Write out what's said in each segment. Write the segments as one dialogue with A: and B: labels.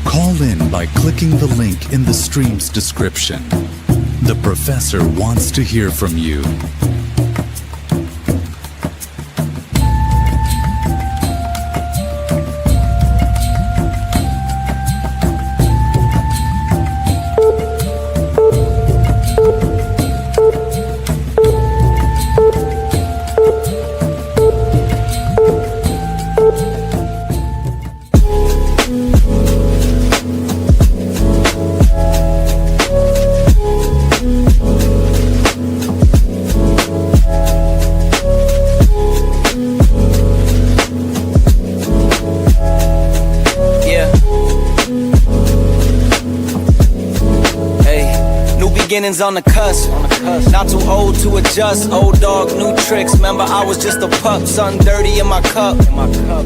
A: Call in by clicking the link in the stream's description. The professor wants to hear from you.
B: Beginnings on the cusp, not too old to adjust. Old dog, new tricks. Remember, I was just a pup, something dirty in my cup.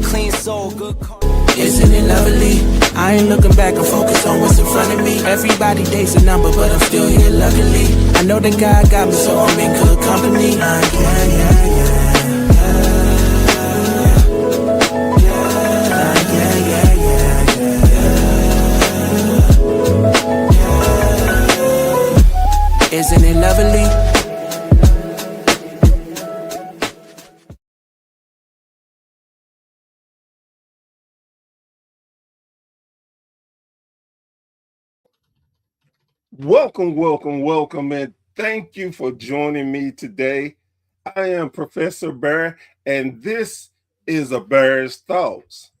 B: Clean soul, good car.
C: Isn't it lovely? I ain't looking back and focus on what's in front of me. Everybody dates a number, but I'm still here luckily. I know that God got me, so I'm in good company. Isn't it lovely?
D: Welcome, and thank you for joining me today. I am Professor Bear, and this is A Bear's Thoughts.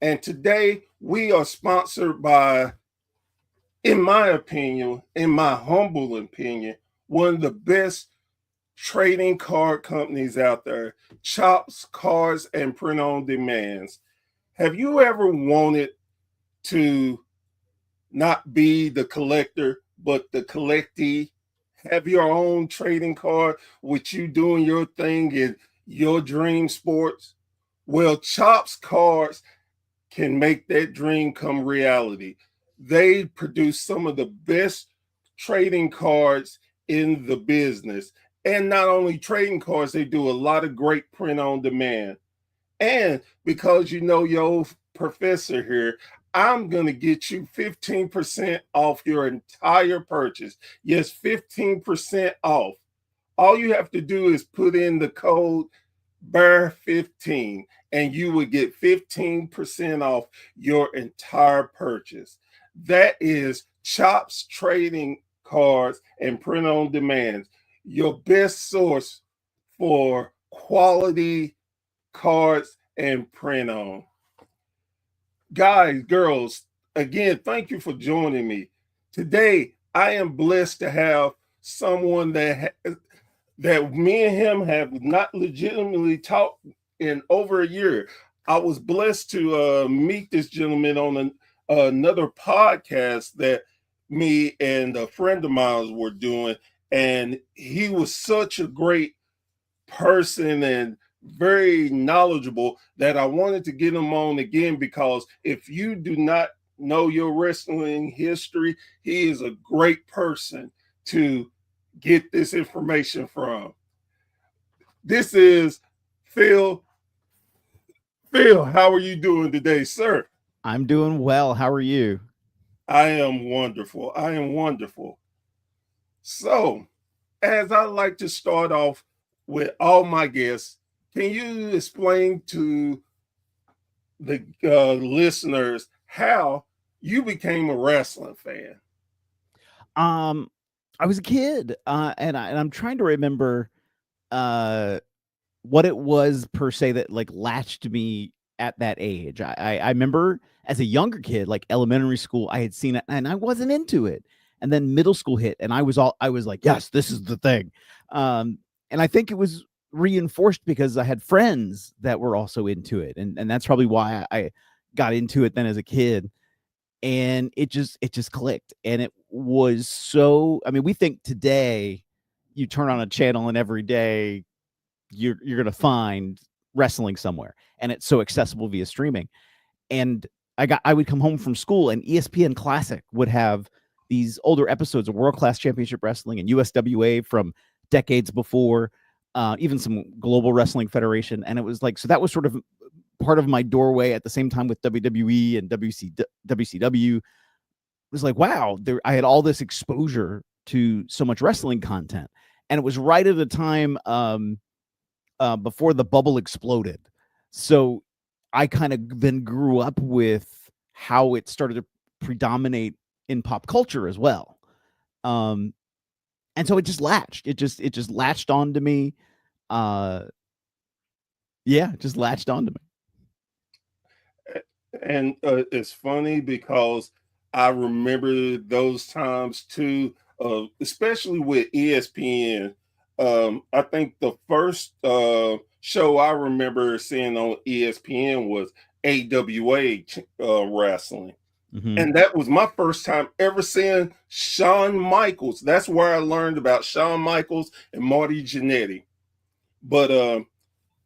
D: And today we are sponsored by, in my opinion, in my humble opinion, one of the best trading card companies out there, Chops Cards and Print on Demands. Have you ever wanted to not be the collector, but the collectee? Have your own trading card with you doing your thing in your dream sports? Well, Chops Cards can make that dream come reality. They produce some of the best trading cards in the business. And not only trading cards, they do a lot of great print on demand. And because you know your old professor here, I'm going to get you 15% off your entire purchase. Yes, 15% off. All you have to do is put in the code BEAR15 and you will get 15% off your entire purchase. That is Chops Trading Cards and Print on Demand, your best source for quality cards and print on. Guys, girls, again, thank you for joining me. Today, I am blessed to have someone that me and him have not legitimately talked in over a year. I was blessed to meet this gentleman on another podcast that me and a friend of mine were doing, and he was such a great person and very knowledgeable that I wanted to get him on again, because if you do not know your wrestling history, he is a great person to get this information from. This is Phil. Phil, how are you doing today, sir?
E: I'm doing well. How are you?
D: I am wonderful. So, as I like to start off with all my guests, can you explain to the listeners how you became a wrestling fan?
E: I was a kid, and I'm trying to remember what it was per se that like latched me at that age. I remember as a younger kid, like elementary school, I had seen it and I wasn't into it. And then middle school hit and I was like, yes, this is the thing. And I think it was reinforced because I had friends that were also into it. And that's probably why I got into it then as a kid. and it just clicked. And it was so, I mean, we think today you turn on a channel and every day you're going to find wrestling somewhere, and it's so accessible via streaming. And I would come home from school and ESPN Classic would have these older episodes of World Class Championship Wrestling and USWA from decades before, even some Global Wrestling Federation. And it was like, so that was sort of part of my doorway at the same time with WWE and WCW. It was like, wow, I had all this exposure to so much wrestling content. And it was right at a time before the bubble exploded. So I kind of then grew up with how it started to predominate in pop culture as well. And so it just latched. It just latched onto me. Yeah, it just latched onto me.
D: And it's funny because I remember those times too, especially with ESPN. I think the first show I remember seeing on ESPN was AWA wrestling.
E: Mhm.
D: And that was my first time ever seeing Shawn Michaels. That's where I learned about Shawn Michaels and Marty Jannetty. But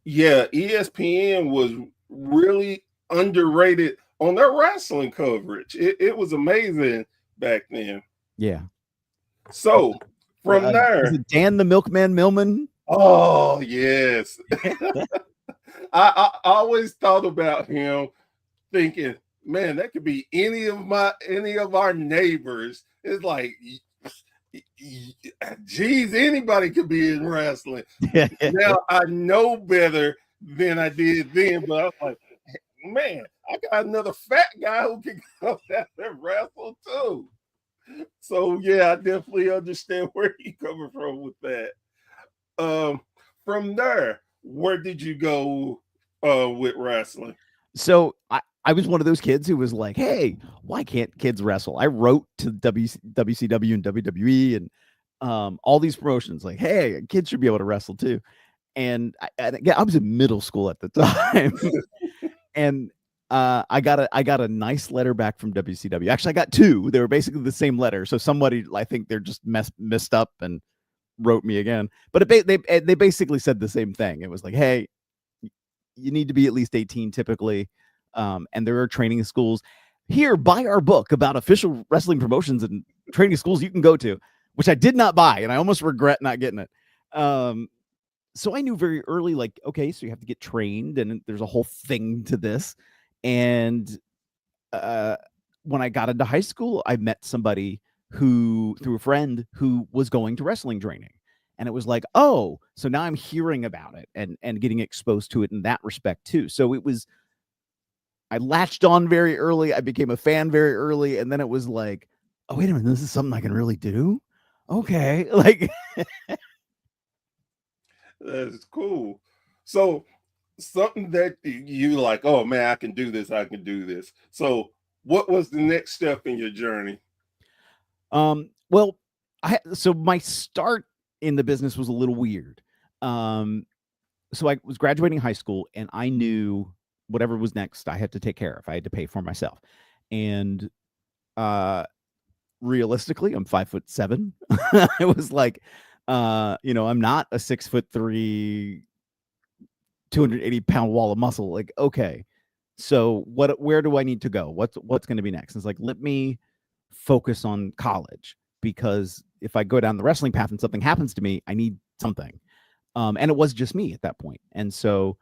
D: yeah, ESPN was really underrated on their wrestling coverage. It was amazing back then.
E: Yeah.
D: So from
E: Is
D: there,
E: it Dan the Milkman Millman?
D: oh yes, I always thought about him, thinking, man, that could be any of our neighbors. It's like, geez, anybody could be in wrestling. Now I know better than I did then, but I was like, man, I got another fat guy who can go down and wrestle too. So yeah, I definitely understand where you're coming from with that. From there, where did you go with wrestling?
E: So I was one of those kids who was like, hey, why can't kids wrestle? I wrote to WCW and WWE and all these promotions like, hey, kids should be able to wrestle too. And again, I was in middle school at the time. And I got a nice letter back from WCW. Actually, I got two. They were basically the same letter. So somebody, I think they're just messed up and wrote me again. But they basically said the same thing. It was like, hey, you need to be at least 18 typically. And there are training schools. Here, buy our book about official wrestling promotions and training schools you can go to, which I did not buy, and I almost regret not getting it. So I knew very early, like, okay, so you have to get trained, and there's a whole thing to this. And when I got into high school, I met somebody through a friend who was going to wrestling training. And it was like, oh, so now I'm hearing about it and getting exposed to it in that respect too. So I latched on very early. I became a fan very early. And then it was like, oh, wait a minute, this is something I can really do? Okay. Like,
D: That's cool. So something that you like, oh man, I can do this, I can do this. So what was the next step in your journey?
E: well, so my start in the business was a little weird. So I was graduating high school and I knew whatever was next, I had to take care of. I had to pay for myself. And realistically, I'm 5'7". It was like, I'm not a 6'3", 280-pound wall of muscle. Like, okay, so where do I need to go? What's going to be next? It's like, let me focus on college, because if I go down the wrestling path and something happens to me, I need something. And it was just me at that point. And so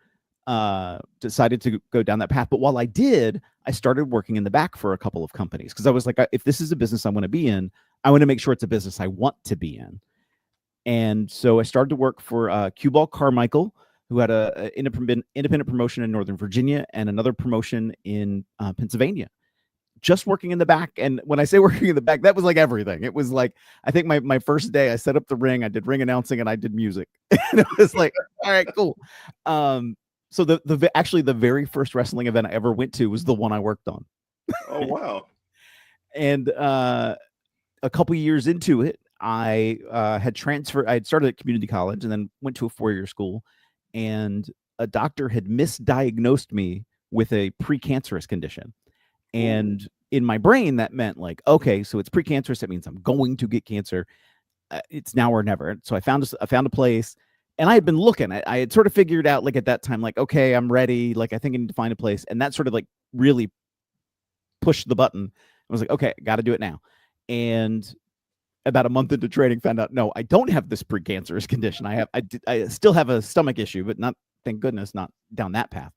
E: decided to go down that path. But while I did, I started working in the back for a couple of companies, because I was like, if this is a business I want to be in, I want to make sure it's a business I want to be in. And so I started to work for Cue Ball Carmichael, who had an independent promotion in Northern Virginia and another promotion in Pennsylvania. Just working in the back. And when I say working in the back, that was like everything. It was like, I think my first day, I set up the ring, I did ring announcing, and I did music. And it was like, all right, cool. So actually the very first wrestling event I ever went to was the one I worked on.
D: Oh wow.
E: And a couple years into it, I had transferred. I had started at community college and then went to a 4-year school, and a doctor had misdiagnosed me with a precancerous condition. And in my brain, that meant like, okay, so it's precancerous. That means I'm going to get cancer. It's now or never. So I found a place, and I had been looking. I had sort of figured out, like, at that time, like, okay, I'm ready. Like, I think I need to find a place, and that sort of like really pushed the button. I was like, okay, got to do it now. And about a month into training, found out, no, I don't have this precancerous condition. I still have a stomach issue, but not, thank goodness, not down that path.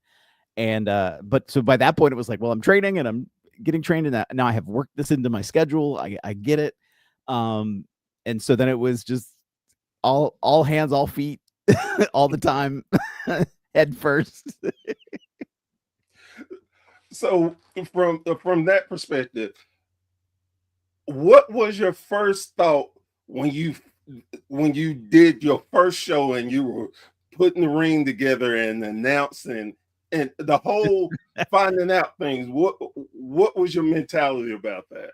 E: And but so by that point, it was like, well, I'm training and I'm getting trained in that. Now I have worked this into my schedule. I get it. And so then it was just all hands, all feet, all the time, head first.
D: So from that perspective, what was your first thought when you did your first show and you were putting the ring together and announcing and the whole finding out things? What was your mentality about that?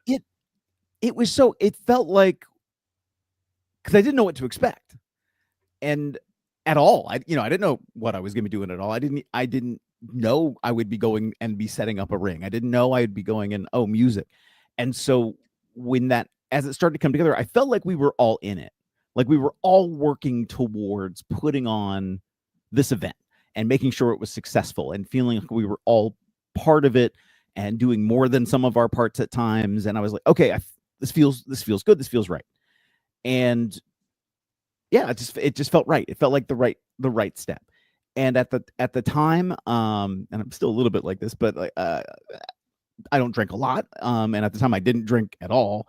E: It felt like, because I didn't know what to expect, and at all. I didn't know what I was going to be doing at all. I didn't know I would be going and be setting up a ring. I didn't know I'd be going and music. And so as it started to come together, I felt like we were all in it. Like we were all working towards putting on this event and making sure it was successful, and feeling like we were all part of it and doing more than some of our parts at times. And I was like, okay, this feels good. This feels right. And yeah, it just felt right. It felt like the right step. And at the time, and I'm still a little bit like this, but I don't drink a lot. And at the time I didn't drink at all,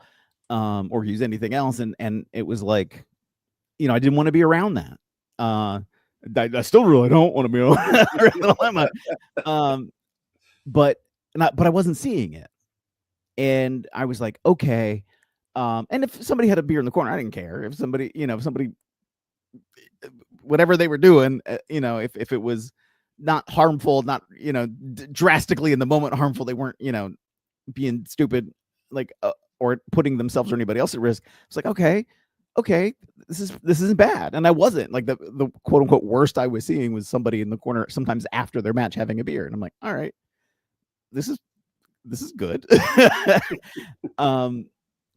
E: or use anything else. And it was like, I didn't want to be around that. I still really don't want to be around that. But I wasn't seeing it. And I was like, okay. And if somebody had a beer in the corner, I didn't care. If somebody, whatever they were doing, if it was not harmful, not, drastically in the moment harmful, they weren't, being stupid, like, or putting themselves or anybody else at risk. It's like, okay, this isn't bad. And I wasn't like the quote unquote worst I was seeing was somebody in the corner sometimes after their match having a beer. And I'm like, all right, this is good.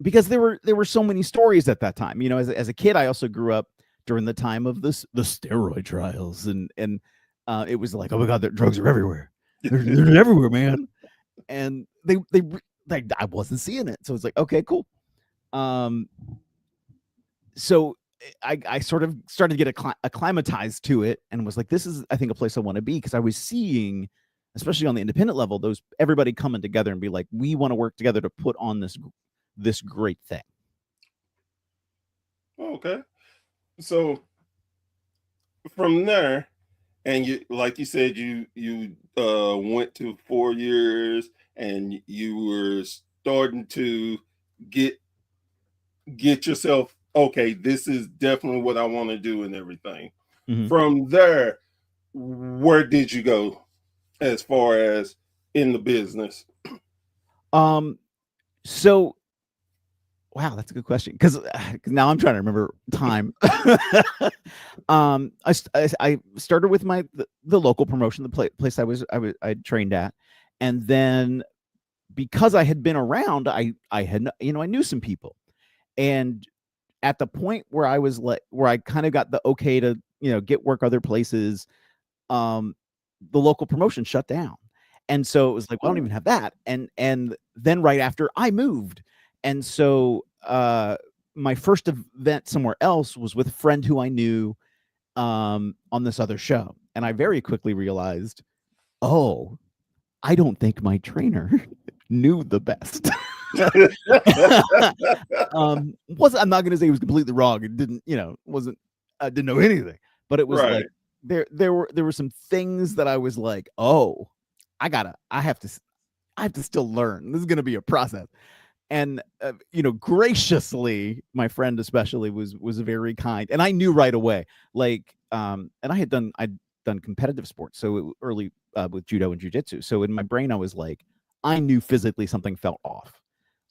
E: Because there were so many stories at that time. As a kid, I also grew up during the time of the steroid trials, and it was like, oh my God, the drugs are everywhere. They're everywhere, man. And I wasn't seeing it, so it's like, okay, cool. So I sort of started to get acclimatized to it, and was like, this is, I think, a place I want to be, because I was seeing, especially on the independent level, everybody coming together and be like, we want to work together to put on this great thing.
D: Okay. So from there, and you, like you said, you went to 4 years, and you were starting to get yourself, okay, this is definitely what I want to do and everything.
E: Mm-hmm.
D: From there, where did you go as far as in the business?
E: So, wow, that's a good question, because now I'm trying to remember time. I started with the local promotion, the place I trained at, and then because I had been around, I had, I knew some people, and at the point where I was like, where I kind of got the okay to get work other places, the local promotion shut down. And so it was like, well, I don't even have that. And then right after, I moved. And so my first event somewhere else was with a friend who I knew on this other show. And I very quickly realized, oh, I don't think my trainer knew the best. I'm not going to say he was completely wrong. It didn't, didn't know anything. But it was
D: right.
E: Like there were some things that I was like, oh, I have to still learn. This is going to be a process. And graciously, my friend especially was very kind, and I knew right away. Like, and I'd done competitive sports, so early with judo and jujitsu. So in my brain, I was like, I knew physically something felt off.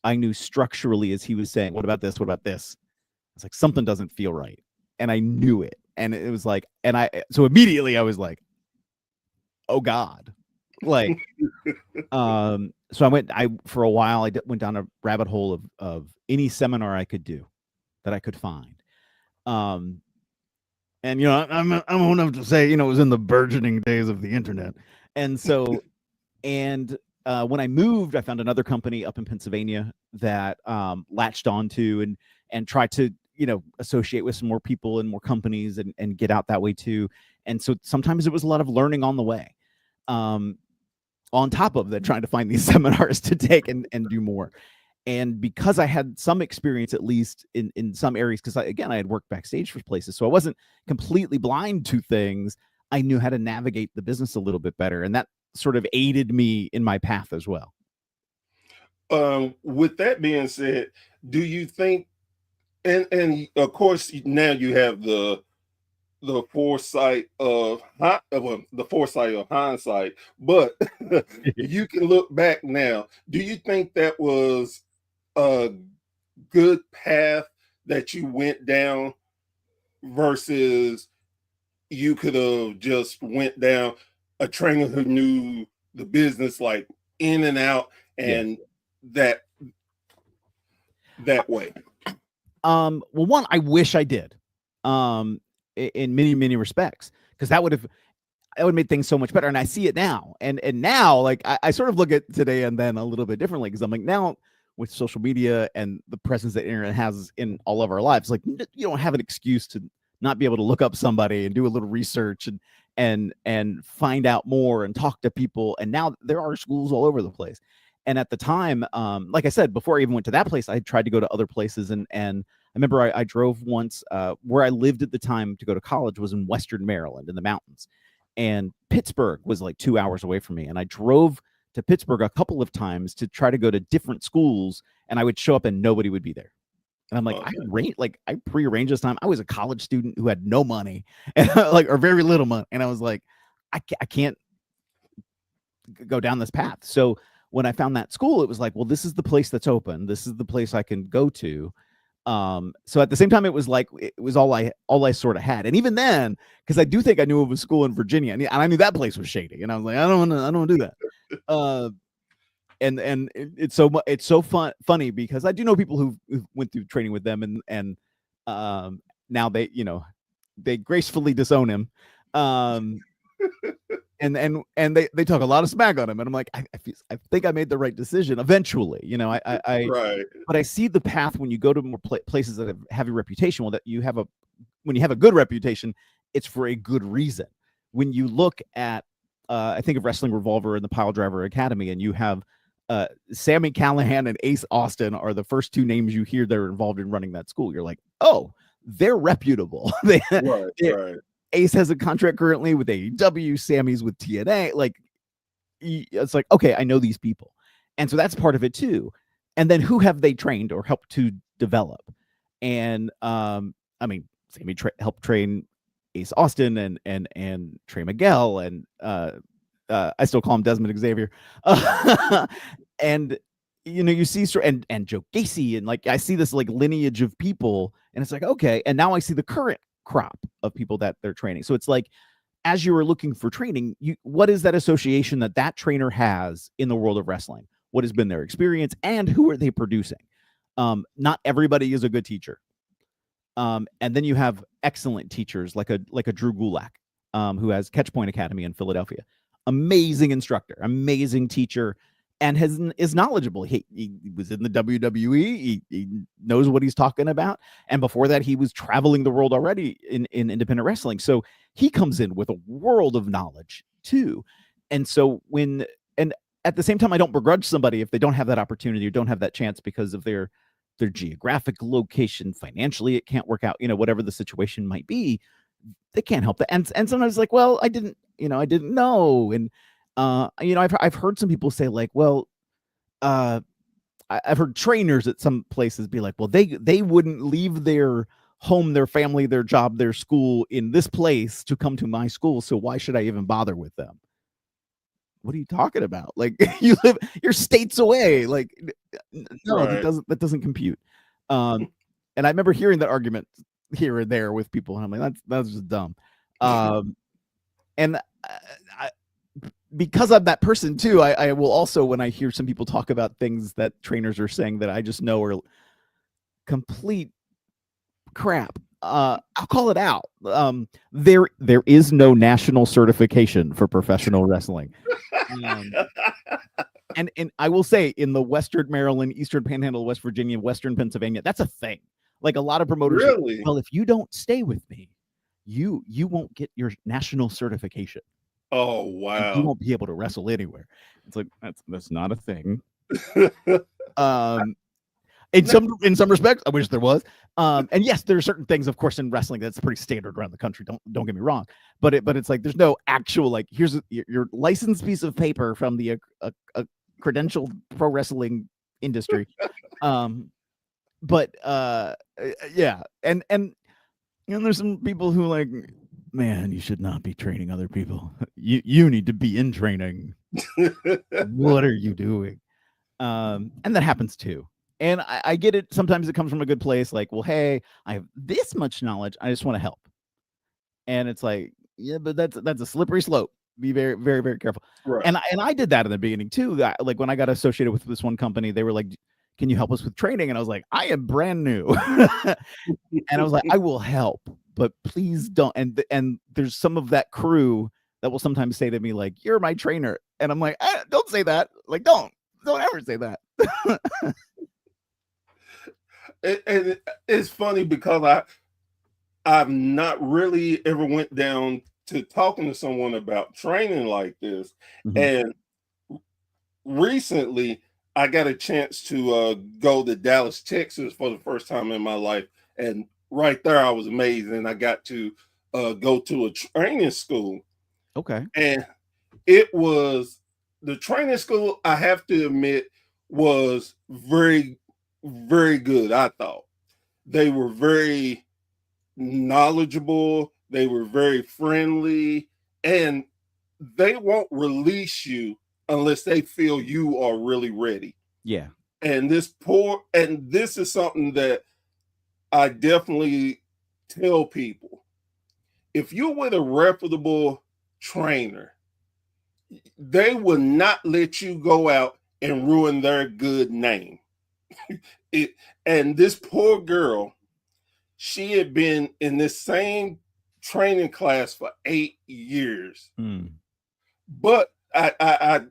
E: I knew structurally, as he was saying, what about this? What about this? It's like, something doesn't feel right, and I knew it. And it was like, so immediately I was like, oh God, Like, so I for a while went down a rabbit hole of any seminar I could do that I could find. And I'm old enough to say, it was in the burgeoning days of the internet. And so, and when I moved, I found another company up in Pennsylvania that latched onto and tried to, associate with some more people and more companies and get out that way too. And so sometimes it was a lot of learning on the way. On top of that, trying to find these seminars to take and do more. And because I had some experience, at least in some areas, because I had worked backstage for places, so I wasn't completely blind to things. I knew how to navigate the business a little bit better, and that sort of aided me in my path as well.
D: With that being said, do you think, and of course now you have the foresight of the foresight of hindsight, but you can look back now. Do you think that was a good path that you went down versus you could have just went down a trainer who knew the business like in and out and that way?
E: Well, one, I wish I did. In many, many respects, because that would have made things so much better. And I see it now. And now, like, I sort of look at today and then a little bit differently, because I'm like, now with social media and the presence that internet has in all of our lives, like, you don't have an excuse to not be able to look up somebody and do a little research and find out more and talk to people. And now there are schools all over the place. And at the time, like I said, before I even went to that place, I tried to go to other places. And I remember I drove once, where I lived at the time to go to college was in Western Maryland in the mountains. And Pittsburgh was like 2 hours away from me. And I drove to Pittsburgh a couple of times to try to go to different schools. And I would show up and nobody would be there. And I'm like, I prearranged this time. I was a college student who had no money, and or very little money. And I was like, I can't go down this path. So when I found that school, it was like, well, this is the place that's open. This is the place I can go to. So at the same time, it was like, it was all I sort of had. And even then, because I do think I knew of a school in Virginia, and I knew that place was shady. And I was like, I don't want to do that. And it's so funny because I do know people who went through training with them, and now they gracefully disown him. And they talk a lot of smack on him, and I'm like, I think I made the right decision eventually,
D: Right.
E: But I see the path when you go to more places that have a reputation. Well, when you have a good reputation, it's for a good reason. When you look at, I think of Wrestling Revolver and the Pile Driver Academy, and you have Sami Callihan and Ace Austin are the first two names you hear that are involved in running that school. You're like, oh, they're reputable.
D: Right.
E: Ace has a contract currently with AEW, Sammy's with TNA. Like, it's like, okay, I know these people. And so that's part of it too. And then who have they trained or helped to develop? And Sammy helped train Ace Austin and Trey Miguel, and I still call him Desmond Xavier. And you see and Joe Gacy, and like I see this like lineage of people, and it's like, okay, and now I see the current crop of people that they're training. So it's like, as you are looking for training, what is that association that trainer has in the world of wrestling? What has been their experience, and who are they producing? Not everybody is a good teacher. And then you have excellent teachers like a Drew Gulak, who has Catchpoint Academy in Philadelphia. Amazing instructor, amazing teacher, and is knowledgeable. He was in the WWE. He knows what he's talking about. And before that, he was traveling the world already in independent wrestling. So he comes in with a world of knowledge too. And so and at the same time, I don't begrudge somebody if they don't have that opportunity or don't have that chance because of their geographic location. Financially, it can't work out, whatever the situation might be. They can't help that. And sometimes like, well, I didn't know. And I've heard some people say like, well, I've heard trainers at some places be like, well, they wouldn't leave their home, their family, their job, their school in this place to come to my school. So why should I even bother with them? What are you talking about? Like, you're states away. Like, no, right. that doesn't compute. And I remember hearing that argument here and there with people, and I'm like, that's just dumb. And because I'm that person too, I will also, when I hear some people talk about things that trainers are saying that I just know are complete crap, I'll call it out. There is no national certification for professional wrestling. And I will say, in the Western Maryland, Eastern Panhandle, West Virginia, Western Pennsylvania, that's a thing. Like, a lot of promoters,
D: Really?
E: well, if you don't stay with me, you won't get your national certification.
D: Oh,
E: And you
D: wow.
E: won't be able to wrestle anywhere. It's like, that's not a thing. In some respects, I wish there was. And yes, there are certain things, of course, in wrestling that's pretty standard around the country. Don't get me wrong, but it's like there's no actual, like, here's your licensed piece of paper from the credentialed pro wrestling industry. But yeah, and there's some people who like, man, you should not be training other people. You need to be in training. What are you doing? And that happens too. And I get it. Sometimes it comes from a good place, like, well, hey, I have this much knowledge, I just want to help. And it's like, yeah, but that's a slippery slope. Be very, very, very careful.
D: Right.
E: And I did that in the beginning too. Like, when I got associated with this one company, they were like, can you help us with training? And I was like, I am brand new. And I was like, I will help, but please don't. And there's some of that crew that will sometimes say to me, like, you're my trainer. And I'm like, don't say that. Like, don't ever say that.
D: And it's funny because I've not really ever went down to talking to someone about training like this.
E: Mhm.
D: And recently I got a chance to go to Dallas, Texas for the first time in my life. And right there, I was amazed. And I got to go to a training school.
E: Okay.
D: And it was the training school, I have to admit, was very, very good. I thought they were very knowledgeable, they were very friendly, and they won't release you unless they feel you are really ready.
E: Yeah.
D: And this is something that I definitely tell people. If you're with a reputable trainer, they will not let you go out and ruin their good name. And this poor girl, she had been in this same training class for 8 years. But I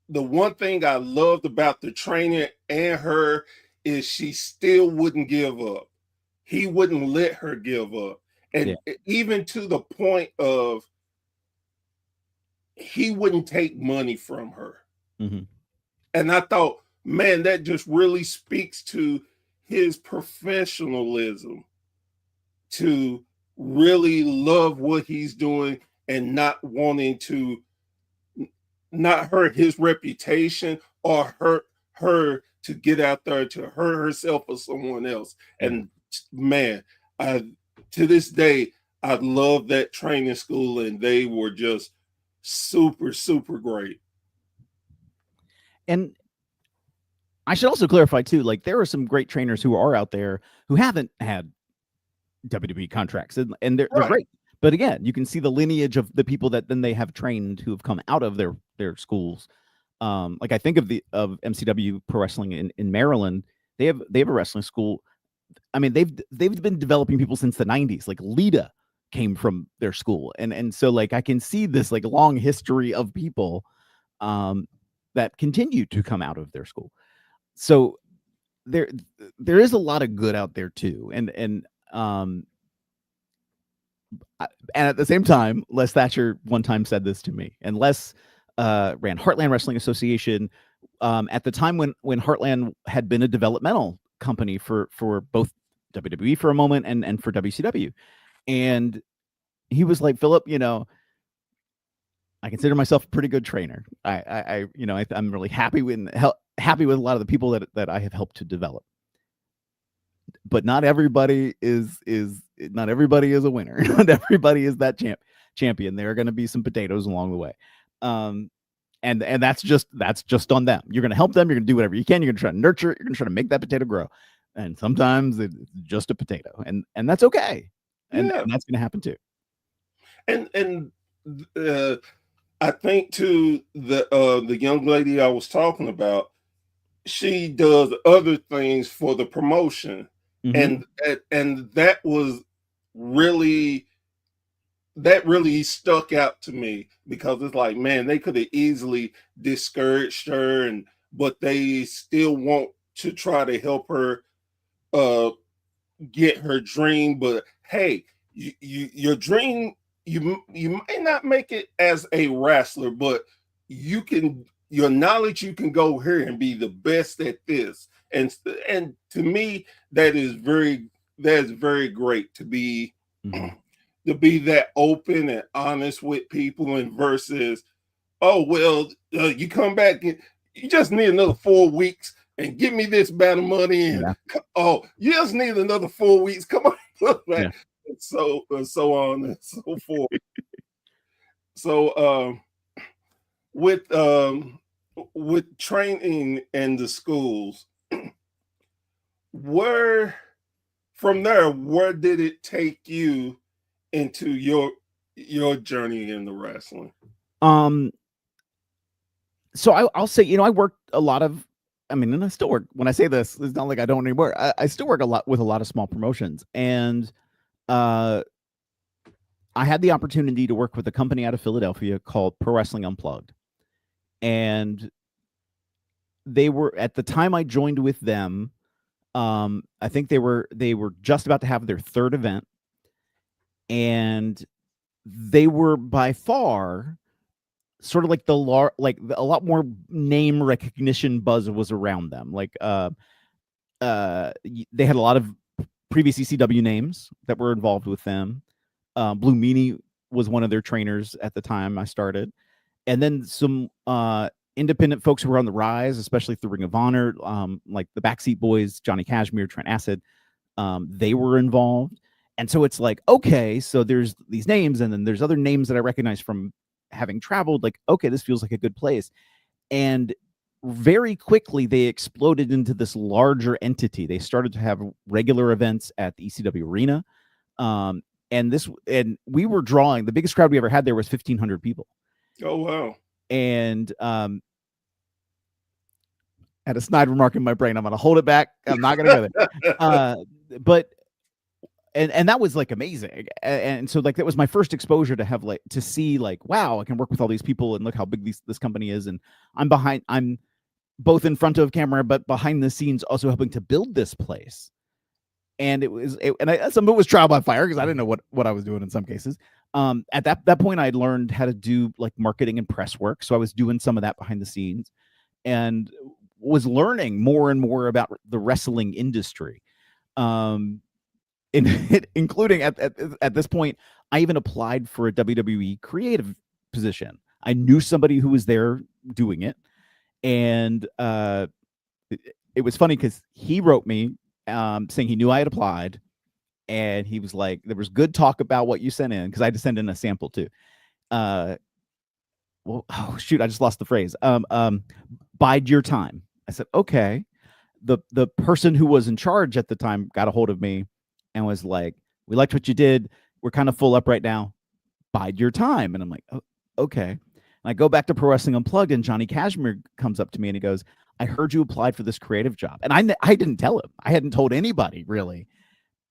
D: the one thing I loved about the trainer and her is she still wouldn't give up. He wouldn't let her give up. And even to the point of he wouldn't take money from her.
E: Mm-hmm.
D: And I thought, man, that just really speaks to his professionalism, to really love what he's doing and not wanting to not hurt his reputation or hurt her to get out there to hurt herself or someone else. And man, to this day, I love that training school, and they were just super, super great.
E: And I should also clarify too, like, there are some great trainers who are out there who haven't had WWE contracts, and they're great. But again, you can see the lineage of the people that then they have trained who have come out of their schools. Like, I think of MCW Pro Wrestling in Maryland. They have a wrestling school. I mean, they've been developing people since the 90s. Like, Lita came from their school, and so, like, I can see this, like, long history of people that continue to come out of their school. So there is a lot of good out there too, and at the same time, Les Thatcher one time said this to me, and Les ran Heartland Wrestling Association at the time when Heartland had been a developmental company for both WWE for a moment and for WCW. And he was like, Philip, I consider myself a pretty good trainer. I'm really happy with a lot of the people that I have helped to develop. But not everybody is a winner. Not everybody is that champion. There are going to be some potatoes along the way. And that's just on them. You're going to help them. You're going to do whatever you can. You're going to try to nurture it. You're going to try to make that potato grow. And sometimes it's just a potato, and that's okay. And that's going to happen too.
D: And I think too the young lady I was talking about, she does other things for the promotion,
E: Mhm.
D: and really that really stuck out to me because it's like, man, they could have easily discouraged her, and but they still want to try to help her uh get her dream. But hey, your dream, you may not make it as a wrestler, but you can, your knowledge, you can go here and be the best at this. And to me, that is very great to be
E: Mhm.
D: to be that open and honest with people, and versus, oh well, you come back and you just need another 4 weeks and give me this amount of money, and
E: Yeah.
D: oh, you just need another 4 weeks. Come on, look back,
E: Yeah.
D: and so on and so forth. So with um, with training in the schools, where from there, where did it take you into your journey in the wrestling?
E: Um, so I'll say, I worked a lot of, I mean, and I still work. When I say this, it's not like I don't anymore. I still work a lot with a lot of small promotions, and uh, I had the opportunity to work with a company out of Philadelphia called Pro Wrestling Unplugged, and they were, at the time I joined with them. I think they were just about to have their third event, and they were by far sort of like a lot more name recognition buzz was around them. Like they had a lot of previous ECW names that were involved with them. Blue Meanie was one of their trainers at the time I started, and then some independent folks who were on the rise, especially through Ring of Honor, like the Backseat Boys, Johnny Kashmere, Trent Acid. They were involved, and so it's like, okay, so there's these names, and then there's other names that I recognize from having traveled. Like, okay, this feels like a good place, and very quickly they exploded into this larger entity. They started to have regular events at the ECW arena, um, and we were drawing, the biggest crowd we ever had there was 1,500 people,
D: Oh wow.
E: and had a snide remark in my brain. I'm going to hold it back. I'm not going to go there. But and that was like amazing. And so like that was my first exposure to have like to see like, wow, I can work with all these people and look how big this company is. And I'm both in front of camera, but behind the scenes also helping to build this place. And some of it was trial by fire because I didn't know what I was doing in some cases. At that point, I'd learned how to do like marketing and press work. So I was doing some of that behind the scenes and was learning more and more about the wrestling industry. Including at this point, I even applied for a WWE creative position. I knew somebody who was there doing it, and it was funny because he wrote me saying he knew I had applied, and he was like, "There was good talk about what you sent in," because I had to send in a sample too. Well, oh shoot, I just lost the phrase. Bide your time. I said, okay. The person who was in charge at the time got a hold of me and was like, "We liked what you did. We're kind of full up right now. Bide your time." And I'm like, oh, okay. And I go back to Pro Wrestling Unplugged, and Johnny Kashmere comes up to me and he goes, "I heard you applied for this creative job." And I didn't tell him. I hadn't told anybody really.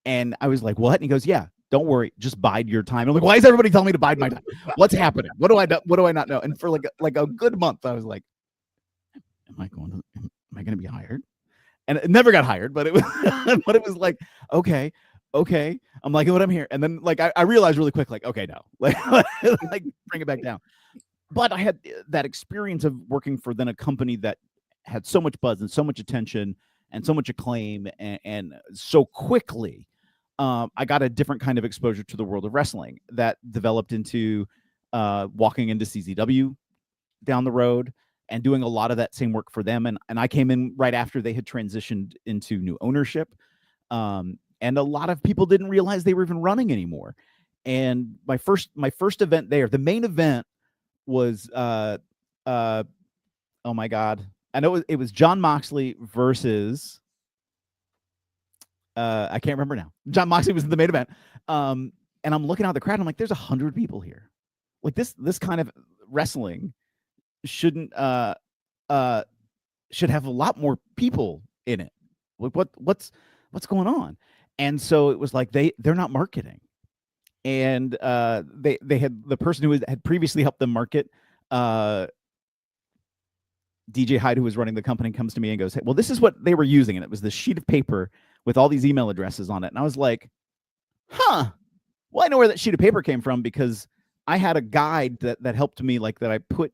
E: And I was like, "What?" And he goes, "Yeah, don't worry, just bide your time." And I'm like, "Why is everybody telling me to bide my time? What's happening? What do I not know?" And for like a good month, I was like, am I going to be hired? And it never got hired, but it was but it was like, okay. I'm liking what I'm here. And then like I realized really quick, like, okay, no. Like bring it back down. But I had that experience of working for then a company that had so much buzz and so much attention and so much acclaim, and so quickly I got a different kind of exposure to the world of wrestling that developed into walking into CZW down the road and doing a lot of that same work for them. And I came in right after they had transitioned into new ownership. And a lot of people didn't realize they were even running anymore. And my first event there, the main event was oh my God. I know it was Jon Moxley versus I can't remember now. Jon Moxley was in the main event. And I'm looking out the crowd. I'm like, there's 100 people here. Like this kind of wrestling shouldn't should have a lot more people in it. Like what's going on? And so it was like they're not marketing. And they had the person who had previously helped them market, DJ Hyde, who was running the company, comes to me and goes, "Hey, well, this is what they were using." And it was this sheet of paper with all these email addresses on it. And I was like, huh, well, I know where that sheet of paper came from, because I had a guide that helped me, like, that I put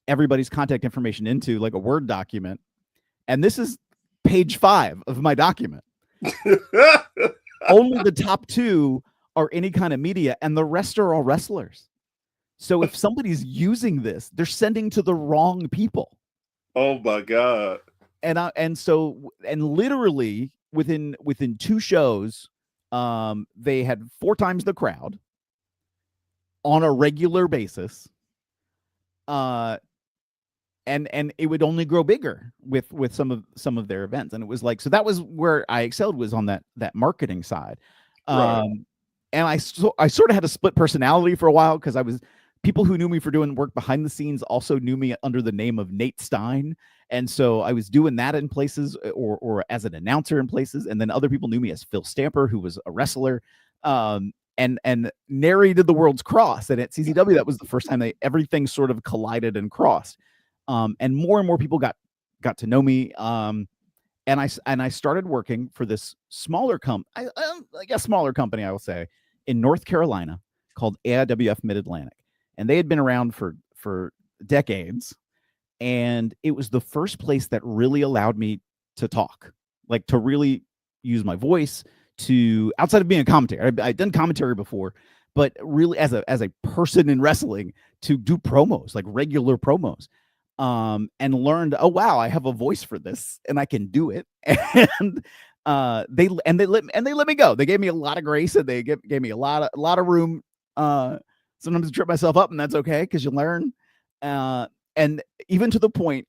E: everybody's contact information into, like, a Word document. And this is page 5 of my document. Only the top 2 are any kind of media, and the rest are all wrestlers. So if somebody's using this, they're sending to the wrong people.
D: Oh my God.
E: And literally within 2 shows, they had 4 times the crowd on a regular basis. And it would only grow bigger with some of their events. And it was like, so that was where I excelled, was on that marketing side.
D: Right.
E: And I sort of had a split personality for a while, because people who knew me for doing work behind the scenes also knew me under the name of Nate Stein. And so I was doing that in places, or as an announcer in places. And then other people knew me as Phil Stamper, who was a wrestler, and narrated the World's Cross. And at CZW, that was the first time everything sort of collided and crossed. And more people got to know me. And I started working for this smaller company, smaller company, I will say, in North Carolina, called AIWF Mid-Atlantic. And they had been around for decades. And it was the first place that really allowed me to talk, like, to really use my voice, to, outside of being a commentator. I'd done commentary before, but really as a person in wrestling, to do promos, like regular promos. And learned, oh wow, I have a voice for this and I can do it. And they let me go. They gave me a lot of grace, and they gave me a lot of room. Sometimes I trip myself up, and that's okay, because you learn. And even to the point,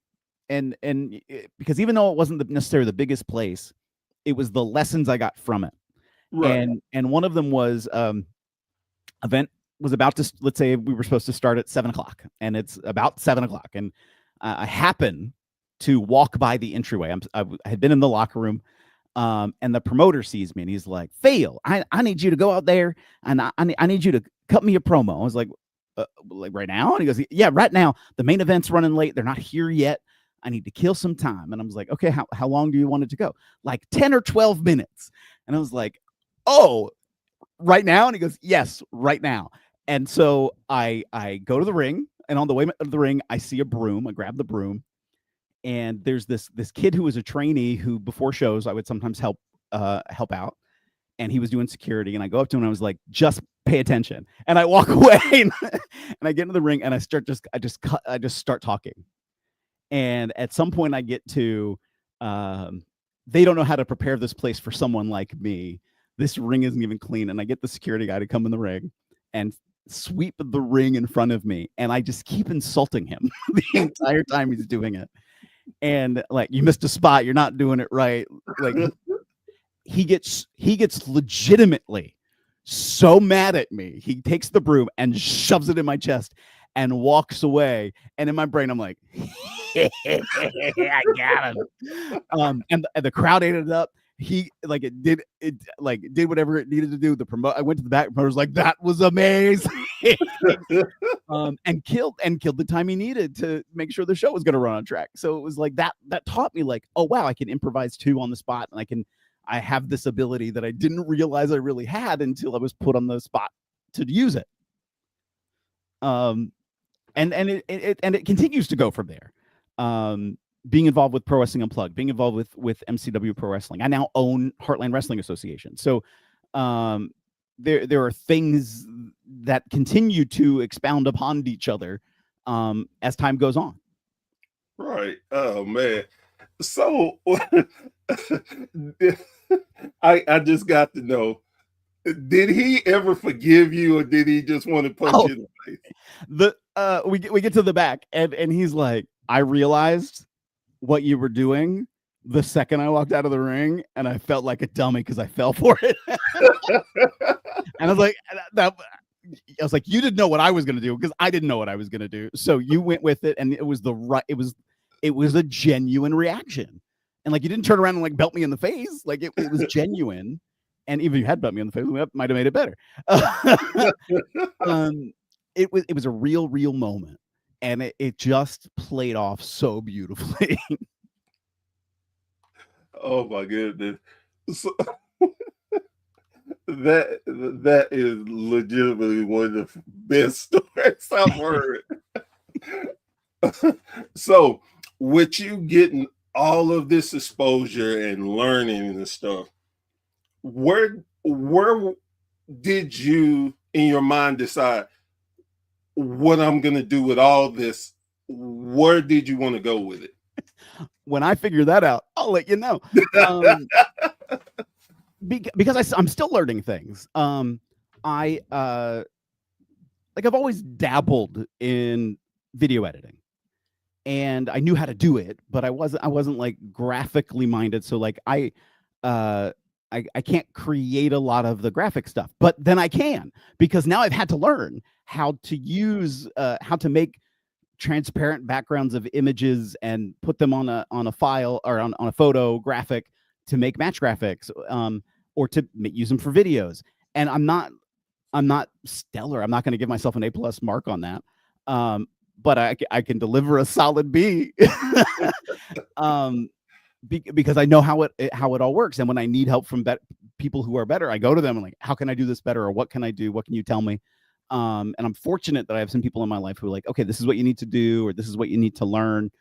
E: and because even though it wasn't necessarily the biggest place, it was the lessons I got from it.
D: Right.
E: And one of them was, event was about to, let's say we were supposed to start at 7:00, and it's about 7:00, and I happen to walk by the entryway. I had been in the locker room, and the promoter sees me, and he's like, "Fail, I need you to go out there, and I need you to cut me a promo." I was like right now? And he goes, "Yeah, right now. The main event's running late. They're not here yet. I need to kill some time." And I was like, "Okay, how long do you want it to go?" "Like 10 or 12 minutes. And I was like, "Oh, right now?" And he goes, "Yes, right now." And so I go to the ring, and on the way to the ring, I see a broom. I grab the broom, and there's this kid who was a trainee who, before shows, I would sometimes help out, and he was doing security. And I go up to him, and I was like, "Just pay attention." And I walk away, and I get into the ring, and I just start talking. And at some point, I get to, they don't know how to prepare this place for someone like me. This ring isn't even clean, and I get the security guy to come in the ring and sweep the ring in front of me, and I just keep insulting him the entire time he's doing it. And like, "You missed a spot, you're not doing it right." Like, he gets legitimately so mad at me. He takes the broom and shoves it in my chest and walks away. And in my brain, I'm like, I got him. And the crowd ate it up. He did whatever it needed to do. I went to the back. Promoter was like, "That was amazing." And killed the time he needed to make sure the show was going to run on track. So it was like that taught me, like, oh wow, I can improvise too on the spot, and I have this ability that I didn't realize I really had until I was put on the spot to use it. And it continues to go from there. Being involved with Pro Wrestling Unplugged, being involved with MCW Pro Wrestling. I now own Heartland Wrestling Association. So there are things that continue to expound upon each other as time goes on.
D: Right. Oh man. So I just got to know, did he ever forgive you, or did he just want to punch you in the face?
E: We get to the back, and he's like, "I realized what you were doing the second I walked out of the ring, and I felt like a dummy because I fell for it." And I was like, was like, you didn't know what I was going to do because I didn't know what I was going to do. So you went with it, and it was it was a genuine reaction. And like, you didn't turn around and like belt me in the face. Like it was genuine. And even if you had belt me in the face, we might have made it better. It was a real moment. And it just played off so beautifully.
D: Oh my goodness. So, that is legitimately one of the best stories I've heard. So with you getting all of this exposure and learning and stuff, where did you in your mind decide what I'm gonna do with all this? Where did you want to go with it?
E: When I figure that out, I'll let you know. Because I'm still learning things. I've always dabbled in video editing, and I knew how to do it, but I wasn't like graphically minded. So like I can't create a lot of the graphic stuff, but then I can, because now I've had to learn how to use how to make transparent backgrounds of images and put them on a file or on a photo graphic to make match graphics, or to use them for videos. And I'm not stellar. I'm not going to give myself an A+ mark on that. But I can deliver a solid B. Because I know how it all works. And when I need help from people who are better, I go to them and like, how can I do this better? Or what can I do? What can you tell me? And I'm fortunate that I have some people in my life who are like, okay, this is what you need to do, or this is what you need to learn.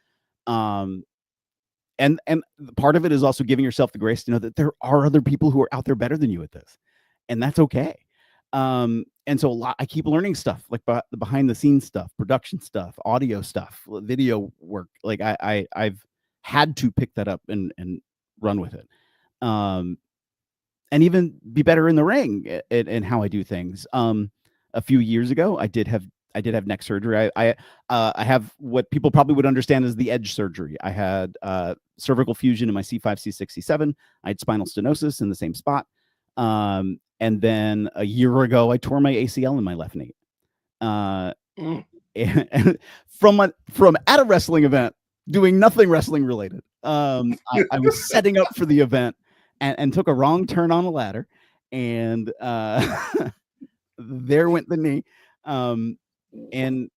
E: And part of it is also giving yourself the grace to know that there are other people who are out there better than you at this, and that's okay. And so I keep learning stuff, like the behind the scenes stuff, production stuff, audio stuff, video work. Like I've had to pick that up and run with it. And even be better in the ring and how I do things. A few years ago, I did have neck surgery. I have what people probably would understand as the edge surgery. I had cervical fusion in my C5, C6, C7. I had spinal stenosis in the same spot. And then a year ago, I tore my ACL in my left knee. And from at a wrestling event, doing nothing wrestling related. I was setting up for the event and took a wrong turn on a ladder, and there went the knee. And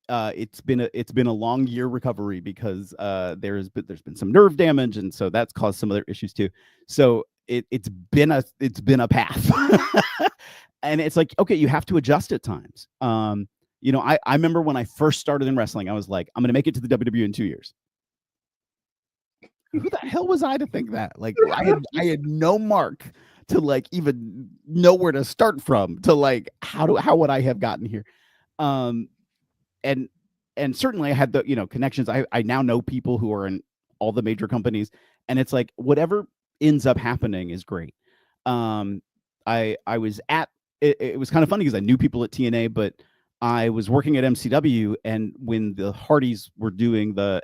E: it's been a long year recovery because there's been some nerve damage, and so that's caused some other issues too. So it's been a path. And it's like, okay, you have to adjust at times. I remember when I first started in wrestling, I was like, I'm gonna make it to the WWE in 2 years. Who the hell was I to think that? Like, I had no mark to like even know where to start from, to like how would I have gotten here. And certainly I had the connections. I now know people who are in all the major companies, and it's like whatever ends up happening is great. I was at it was kind of funny because I knew people at TNA, but I was working at MCW, and when the Hardys were doing the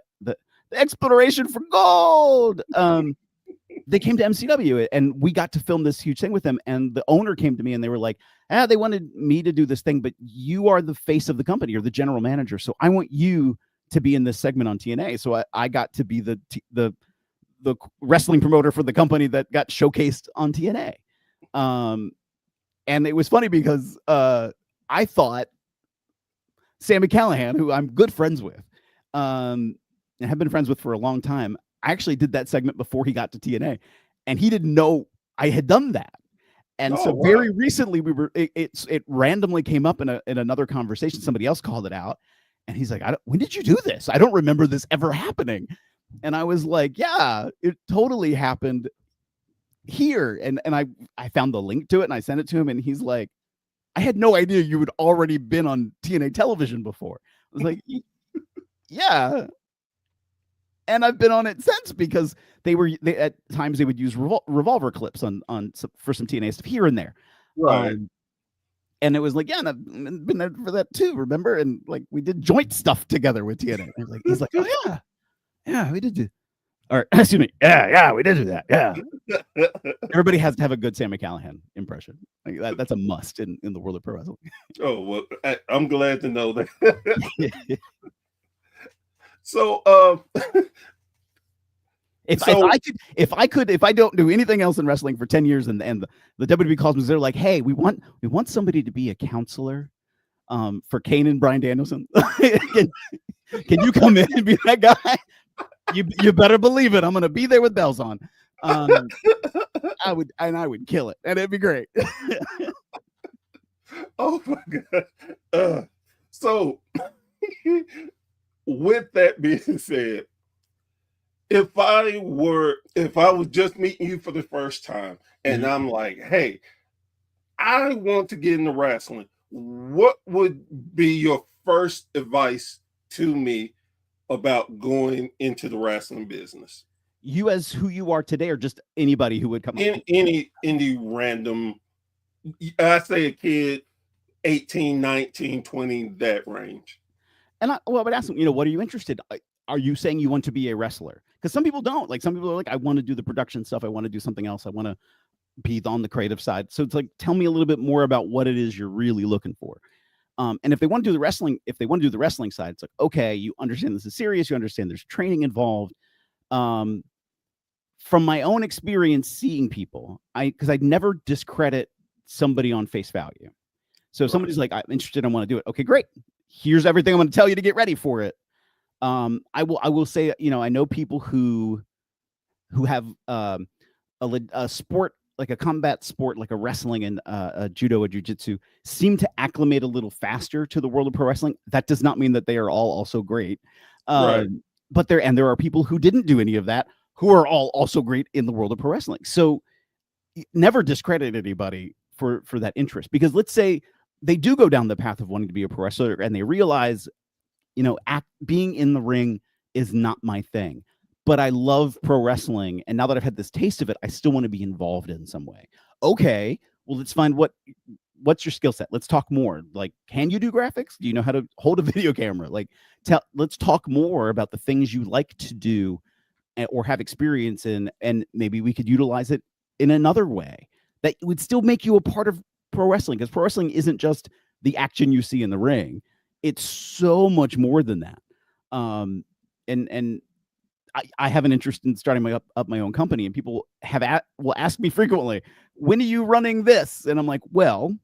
E: exploration for gold, they came to MCW, and we got to film this huge thing with them. And the owner came to me, and they were like, they wanted me to do this thing, but you are the face of the company. You're the general manager. So I want you to be in this segment on TNA. So I got to be the wrestling promoter for the company that got showcased on TNA. And it was funny because I thought Sami Callihan, who I'm good friends with, and have been friends with for a long time, I actually did that segment before he got to TNA, and he didn't know I had done that. And very recently it randomly came up in another conversation. Somebody else called it out, and he's like, when did you do this? I don't remember this ever happening. And I was like, yeah, it totally happened here. And I found the link to it, and I sent it to him, and he's like, I had no idea you had already been on TNA television before. I was like, yeah. And I've been on it since, because they at times they would use revolver clips for some TNA stuff here and there.
D: Right.
E: And it was like, yeah, and I've been there for that too, remember? And like we did joint stuff together with TNA. He's like, oh yeah, we did Or excuse me, yeah, we did do that. Yeah. Everybody has to have a good Sam McCallahan impression. Like that's a must in the world of pro wrestling.
D: Oh, well, I'm glad to know that. So,
E: if I don't do anything else in wrestling for 10 years and the WWE calls me, they're like, hey, we want somebody to be a counselor for Kane and Bryan Danielson. can you come in and be that guy? You better believe it. I'm gonna be there with bells on. I would kill it, and it'd be great.
D: oh my god. So with that being said, if I was just meeting you for the first time and I'm like, hey, I want to get into wrestling, what would be your first advice to me about going into the wrestling business?
E: You as who you are today, or just anybody who would come
D: in any random, I say a kid 18, 19, 20, that range.
E: And I would ask them, what are you interested? Are you saying you want to be a wrestler? Because some people don't. Like some people are like, I want to do the production stuff. I want to do something else. I want to be on the creative side. So it's like, tell me a little bit more about what it is you're really looking for. And if they want to do the wrestling, side, it's like, okay, you understand this is serious. You understand there's training involved. From my own experience seeing people, because I'd never discredit somebody on face value. So if somebody's like, I'm interested, I want to do it. Okay, great. Here's everything I'm going to tell you to get ready for it. I will say, I know people who have a sport, like a combat sport, like a wrestling and a judo or jiu-jitsu, seem to acclimate a little faster to the world of pro wrestling. That does not mean that they are all also great. But there are people who didn't do any of that who are all also great in the world of pro wrestling. So never discredit anybody for that interest, because let's say they do go down the path of wanting to be a pro wrestler and they realize, being in the ring is not my thing, but I love pro wrestling. And now that I've had this taste of it, I still want to be involved in some way. Okay, well, let's find what's your skill set. Let's talk more. Like, can you do graphics? Do you know how to hold a video camera? Like, let's talk more about the things you like to do or have experience in, and maybe we could utilize it in another way that would still make you a part of pro wrestling, because pro wrestling isn't just the action you see in the ring. It's so much more than that. And I have an interest in starting up my own company, and people will ask me frequently, when are you running this? And I'm like, well,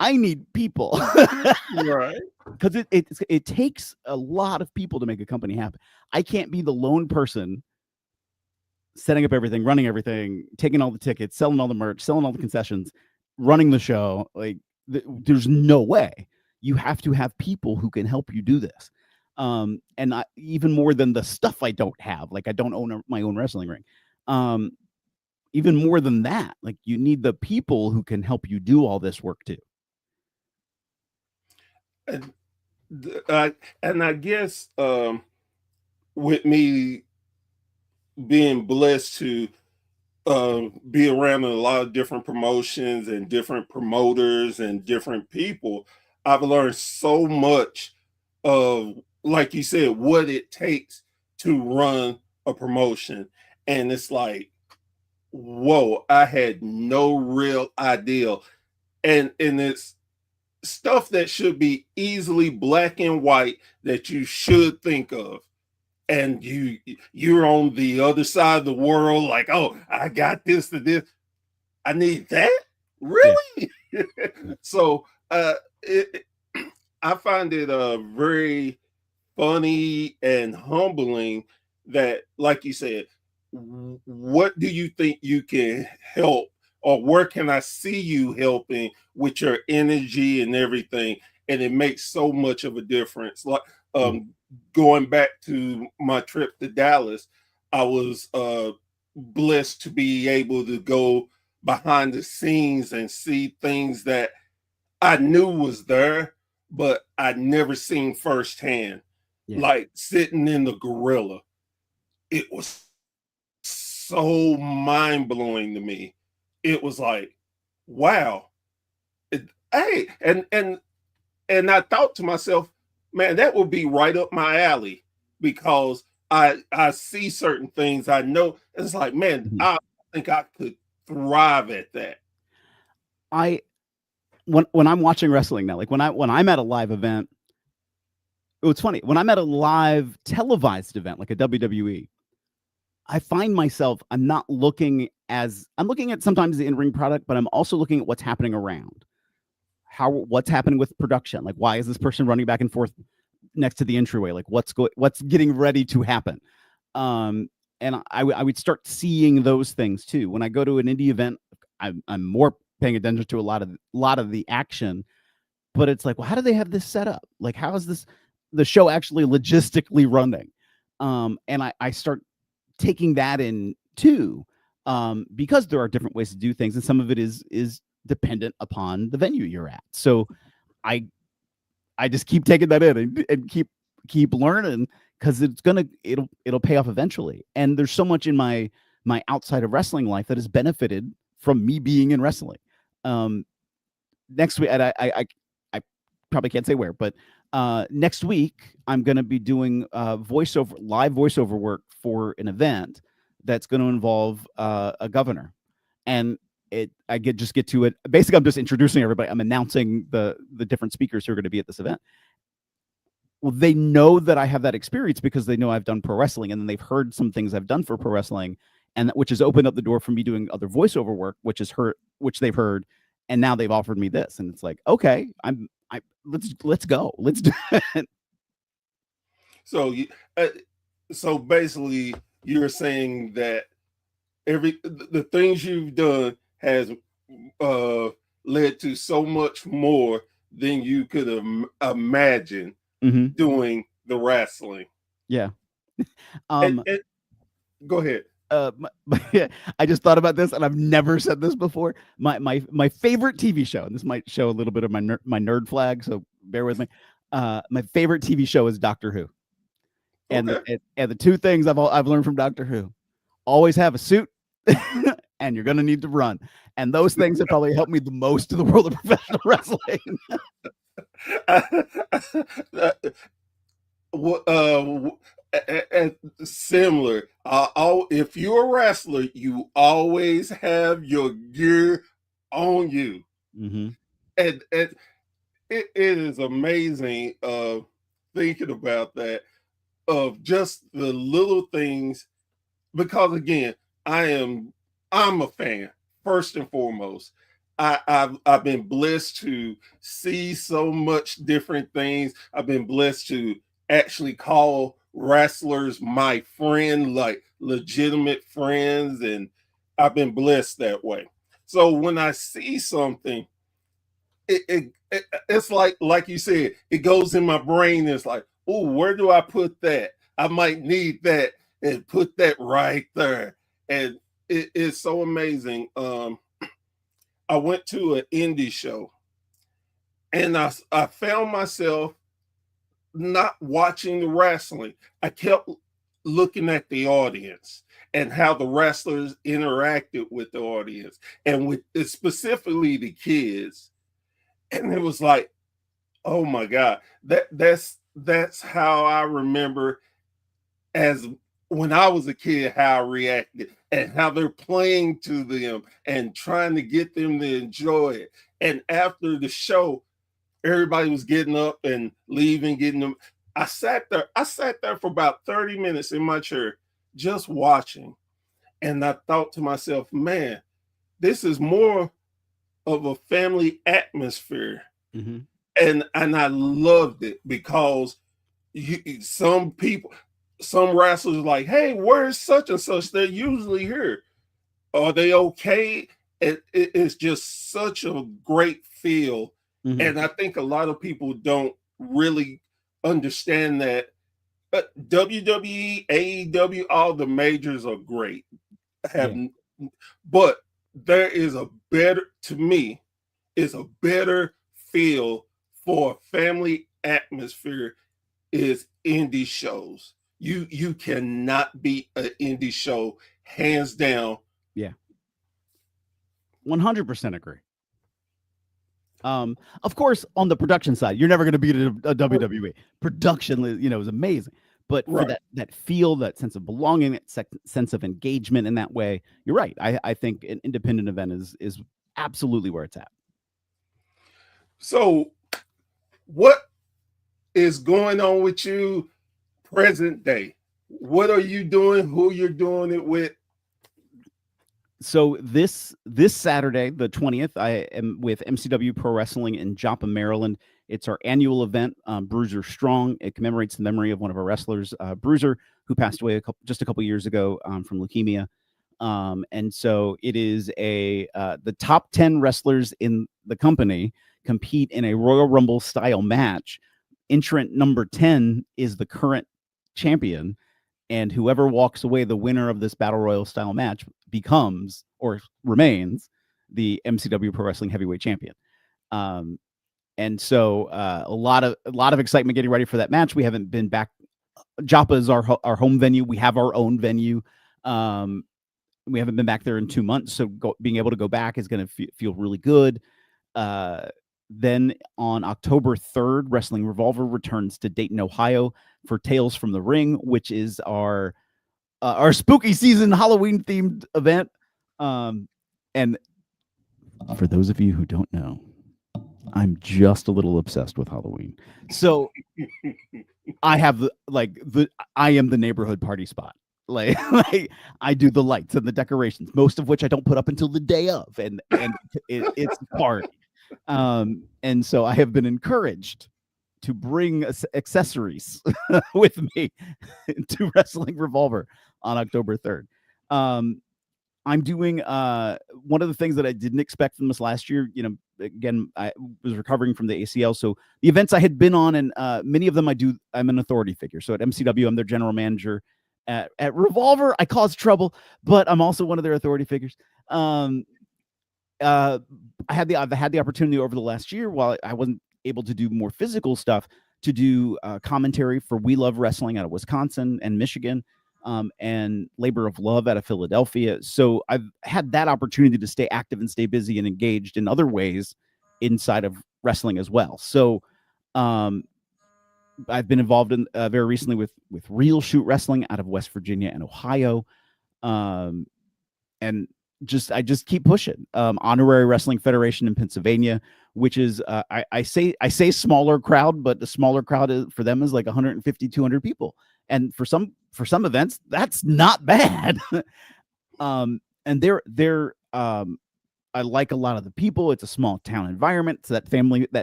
E: I need people.
D: Right.
E: Because it takes a lot of people to make a company happen. I can't be the lone person setting up everything, running everything, taking all the tickets, selling all the merch, selling all the concessions, running the show. Like, there's no way. You have to have people who can help you do this. And even more than the stuff I don't have, like I don't own my own wrestling ring. Even more than that, like you need the people who can help you do all this work too.
D: And I guess with me being blessed to be around a lot of different promotions and different promoters and different people, I've learned so much of, like you said, what it takes to run a promotion. And it's like, whoa, I had no real idea. And it's stuff that should be easily black and white that you should think of. And you're on the other side of the world, like, oh, I got this to this. I need that? Really? Yeah. So I find it very funny and humbling that, like you said, what do you think you can help, or where can I see you helping with your energy and everything? And it makes so much of a difference. Like going back to my trip to Dallas, I was blessed to be able to go behind the scenes and see things that I knew was there, but I'd never seen firsthand. Yeah. Like sitting in the gorilla. It was so mind-blowing to me. It was like, wow. Hey, and I thought to myself, man, that would be right up my alley, because I see certain things. I know it's like, man,
E: Mhm.
D: I think I could thrive at that.
E: I when I'm watching wrestling now, like when I'm at a live event, it's funny when I'm at a live televised event like a WWE. I find myself I'm not looking as I'm looking at sometimes the in-ring product, but I'm also looking at what's happening around. What's happening with production? Like, why is this person running back and forth next to the entryway? Like, what's getting ready to happen? Um, and I would start seeing those things too. When I go to an indie event, I'm more paying attention to a lot of the action, but it's like, well, how do they have this set up? Like, how is the show actually logistically running? And I start taking that in too, because there are different ways to do things, and some of it is dependent upon the venue you're at. So I just keep taking that in and keep learning because it'll pay off eventually. And there's so much in my outside of wrestling life that has benefited from me being in wrestling. Next week, and I probably can't say where, but next week I'm going to be doing live voiceover work for an event that's going to involve a governor, and I get to it. Basically, I'm just introducing everybody. I'm announcing the different speakers who are going to be at this event. Well, they know that I have that experience because they know I've done pro wrestling, and then they've heard some things I've done for pro wrestling, and which has opened up the door for me doing other voiceover work, which they've heard, and now they've offered me this, and it's like, okay, let's go, let's do it.
D: So so basically, you're saying that the things you've done has led to so much more than you could imagine doing the wrestling.
E: Yeah.
D: And go ahead.
E: I just thought about this, and I've never said this before. My favorite TV show, and this might show a little bit of my nerd flag, so bear with me. My favorite TV show is Doctor Who, and
D: Okay.
E: the two things I've learned from Doctor Who: always have a suit, and you're gonna need to run. And those things have probably helped me the most in the world of professional wrestling.
D: Similar. If you're a wrestler, you always have your gear on you, and it is amazing thinking about that, of just the little things, because again, I'm a fan first and foremost. I've been blessed to see so much different things. I've been blessed to actually call wrestlers my friend, like legitimate friends, and I've been blessed that way. So when I see something, it's like you said, it goes in my brain. It's like, oh, where do I put that? I might need that, and put that right there. And it's so amazing. I went to an indie show, and I found myself not watching the wrestling. I kept looking at the audience and how the wrestlers interacted with the audience, and with specifically the kids. And it was like, oh my God, that's how I remember as when I was a kid, how I reacted and how they're playing to them and trying to get them to enjoy it. And after the show, everybody was getting up and leaving, getting them. I sat there for about 30 minutes in my chair just watching. And I thought to myself, man, this is more of a family atmosphere. And I loved it because some wrestlers are like, hey, where's such and such? They're usually here. Are they okay? It's just such a great feel. And I think a lot of people don't really understand that. But WWE, AEW, all the majors are great. But there is to me, is a better feel for a family atmosphere is indie shows. You cannot beat an indie show, hands down.
E: Yeah. 100% agree. Of course, on the production side, you're never going to beat a WWE. Production, is amazing. But for
D: Right.
E: that feel, that sense of belonging, that sense of engagement in that way, you're right. I think an independent event is absolutely where it's at.
D: So, what is going on with you present day? What are you doing? Who you're doing it with?
E: So this Saturday, the 20th, I am with MCW Pro Wrestling in Joppa, Maryland. It's our annual event, Bruiser Strong. It commemorates the memory of one of our wrestlers, Bruiser, who passed away just a couple years ago from leukemia. And so it is the top 10 wrestlers in the company compete in a Royal Rumble style match. Entrant number 10 is the current champion, and whoever walks away the winner of this Battle Royal style match becomes or remains the MCW Pro Wrestling Heavyweight Champion. And so a lot of excitement getting ready for that match. We haven't been back. Joppa is our home venue. We have our own venue. We haven't been back there in 2 months, so being able to go back is going to feel really good. Then on October 3rd, Wrestling Revolver returns to Dayton, Ohio for Tales from the Ring, which is our spooky season Halloween themed event. And for those of you who don't know, I'm just a little obsessed with Halloween. So I have I am the neighborhood party spot. Like I do the lights and the decorations, most of which I don't put up until the day of, and it's a party. And so I have been encouraged to bring accessories with me to Wrestling Revolver on October 3rd. I'm doing one of the things that I didn't expect from this last year. You know, again, I was recovering from the ACL, so the events I had been on, and many of them I'm an authority figure. So at MCW, I'm their general manager. At Revolver, I cause trouble, but I'm also one of their authority figures. I've had the opportunity over the last year, while I wasn't able to do more physical stuff, to do commentary for We Love Wrestling out of Wisconsin and Michigan, and Labor of Love out of Philadelphia. So I've had that opportunity to stay active and stay busy and engaged in other ways inside of wrestling as well. So I've been involved in very recently with Real Shoot Wrestling out of West Virginia and Ohio, and I just keep pushing. Honorary Wrestling Federation in Pennsylvania, which is I say smaller crowd, but the smaller crowd for them is like 150, 200 people, and for some events that's not bad. And they're I like a lot of the people. It's a small town environment, so that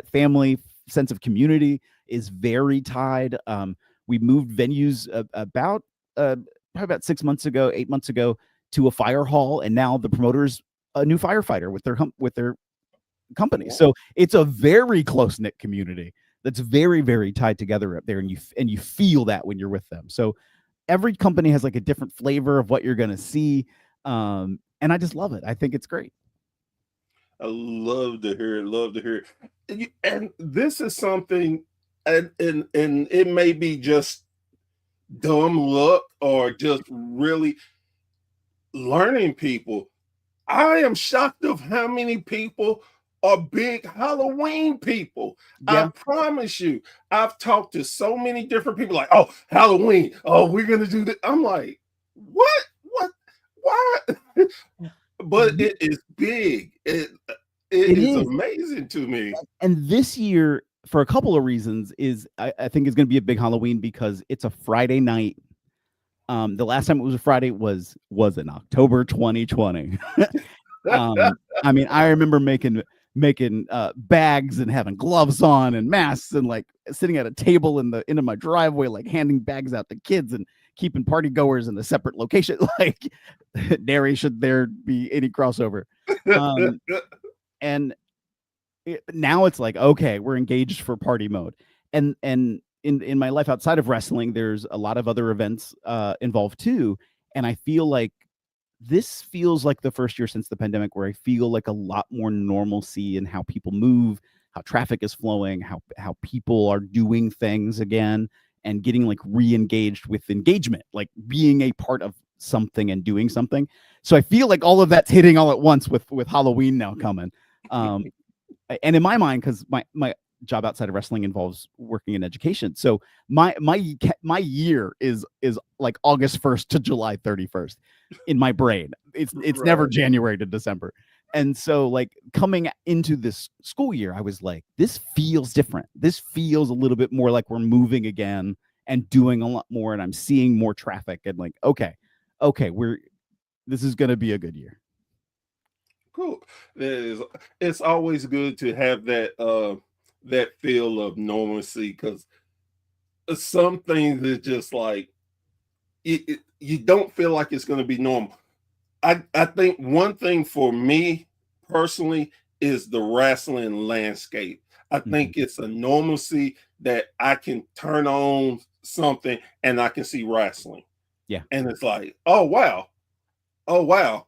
E: family sense of community is very tied. We moved venues about probably about 8 months ago to a fire hall, and now the promoter's a new firefighter with their company. So it's a very close-knit community that's very, very tied together up there, and you feel that when you're with them. So every company has like a different flavor of what you're going to see, and I just love it. I think it's great.
D: I love to hear it. Love to hear it. And this is something, and it may be just dumb luck or just really learning people. I am shocked of how many people are big Halloween people.
E: Yeah.
D: I promise you, I've talked to so many different people like, oh, Halloween. Oh, we're going to do that. I'm like, what? Why? But it is big. It is amazing to me.
E: And this year, for a couple of reasons, I think is going to be a big Halloween because it's a Friday night. The last time it was a Friday was in October 2020. I mean, I remember making bags and having gloves on and masks and like sitting at a table in the end of my driveway, like handing bags out to kids and keeping party goers in a separate location. Like, nary should there be any crossover. And now it's like, okay, we're engaged for party mode. And in my life outside of wrestling, there's a lot of other events involved too. And I feel like this feels like the first year since the pandemic where I feel like a lot more normalcy in how people move, how traffic is flowing, how people are doing things again and getting like re-engaged with engagement, like being a part of something and doing something. So I feel like all of that's hitting all at once with Halloween now coming. And in my mind, because job outside of wrestling involves working in education. So my year is like August 1st to July 31st in my brain. It's never
D: Right.
E: January to December. And so like coming into this school year, I was like, this feels different. This feels a little bit more like we're moving again and doing a lot more, and I'm seeing more traffic, and like, okay, this is going to be a good year.
D: Cool. It's always good to have that feel of normalcy, because some things is just like you don't feel like it's going to be normal. I think one thing for me personally is the wrestling landscape. I think it's a normalcy that I can turn on something and I can see wrestling.
E: Yeah.
D: And it's like, oh wow. Oh wow.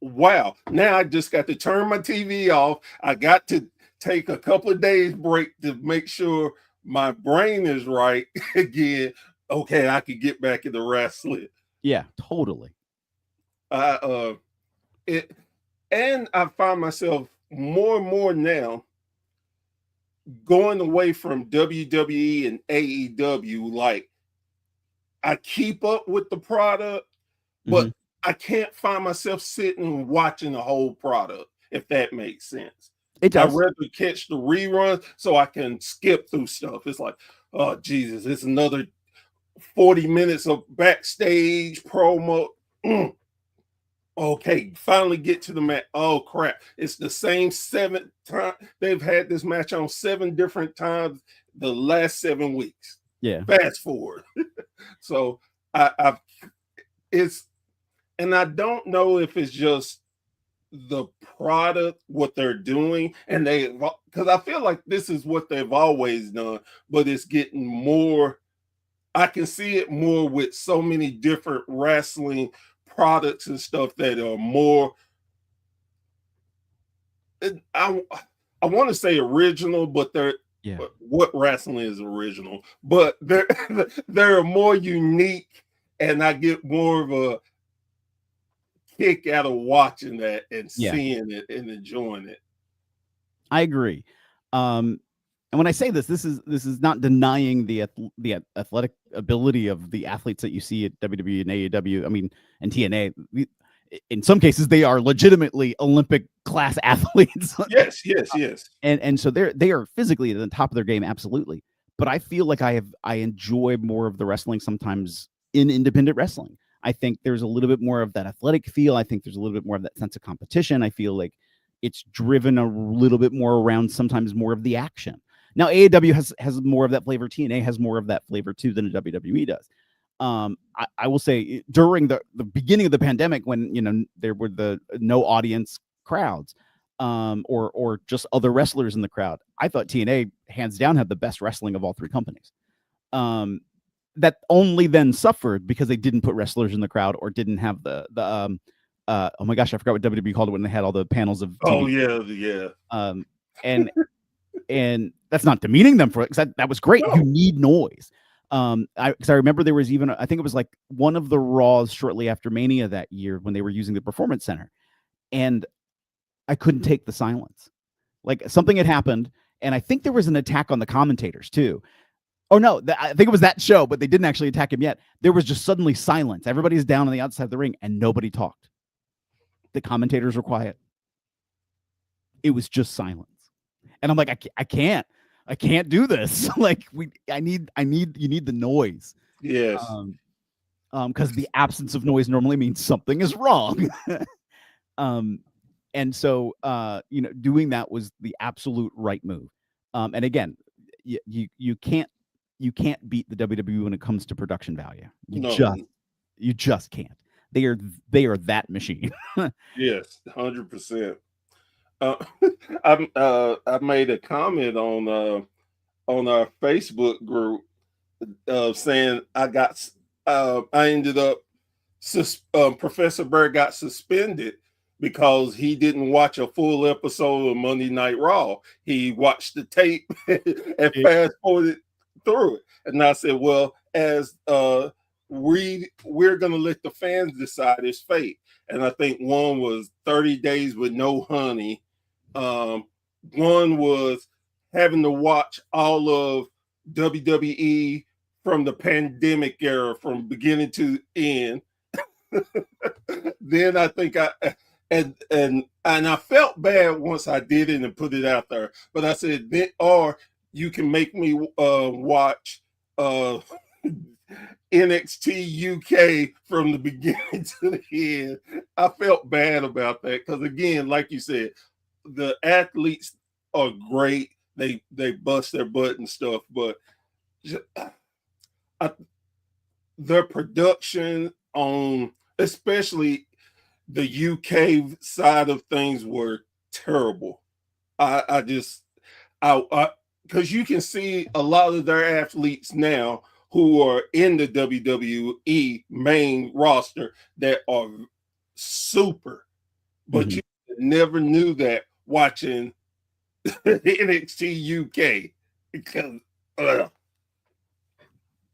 D: Wow. Now I just got to turn my TV off. I got to take a couple of days break to make sure my brain is right again. Okay, I can get back into wrestling.
E: Yeah, totally.
D: It and I find myself more and more now going away from WWE and AEW. Like, I keep up with the product, but I can't find myself sitting and watching the whole product, if that makes sense.
E: It
D: I'd
E: does.
D: rather catch the reruns so I can skip through stuff. It's like, oh Jesus, it's another 40 minutes of backstage promo. Okay, finally get to the match. Oh crap, it's the same 7 time. They've had this match on 7 different times the last 7 weeks.
E: Yeah.
D: Fast forward. So I've it's, and I don't know if it's just the product, what they're doing, and because I feel like this is what they've always done, but it's getting more. I can see it more with so many different wrestling products and stuff that are more. I want to say original, but they're what wrestling is original, but they're more unique, and I get more of a kick out of watching that and seeing it and enjoying it.
E: I agree. And when I say this is not denying the athletic ability of the athletes that you see at WWE and AEW. I mean, and TNA. In some cases, they are legitimately Olympic class athletes.
D: Yes.
E: And so they are physically at the top of their game, absolutely. But I feel like I enjoy more of the wrestling sometimes in independent wrestling. I think there's a little bit more of that athletic feel. I think there's a little bit more of that sense of competition. I feel like it's driven a little bit more around sometimes more of the action. Now, AEW has more of that flavor. TNA has more of that flavor too than a WWE does. I will say during the beginning of the pandemic, when there were the no audience crowds, or just other wrestlers in the crowd, I thought TNA hands down had the best wrestling of all 3 companies. That only then suffered because they didn't put wrestlers in the crowd or didn't have the oh my gosh, I forgot what WWE called it when they had all the panels of
D: TV.
E: Oh yeah. And that's not demeaning them for it, because that was great. No. You need noise. Because I remember there was even I think it was like one of the Raws shortly after Mania that year when they were using the Performance Center, and I couldn't take the silence. Like something had happened, and I think there was an attack on the commentators too. Oh no, I think it was that show, but they didn't actually attack him yet. There was just suddenly silence. Everybody's down on the outside of the ring, and nobody talked. The commentators were quiet. It was just silence. And I'm like, I can't do this. Like you need the noise.
D: Yes.
E: Because the absence of noise normally means something is wrong. And so doing that was the absolute right move. And again, you can't beat the WWE when it comes to production value. You just can't. They are that machine.
D: Yes, 100%. I made a comment on our Facebook group saying I ended up Professor Bird got suspended because he didn't watch a full episode of Monday Night Raw. He watched the tape and fast forwarded through it. And I said, well, as we're going to let the fans decide his fate. And I think one was 30 Days with No Honey. One was having to watch all of WWE from the pandemic era from beginning to end. Then I think and I felt bad once I did it and put it out there. But I said, or you can make me watch NXT UK from the beginning to the end. I felt bad about that because, again, like you said, the athletes are great. They bust their butt and stuff, but their production on, especially the UK side of things, were terrible. Because you can see a lot of their athletes now who are in the WWE main roster that are super, but you never knew that watching NXT UK because,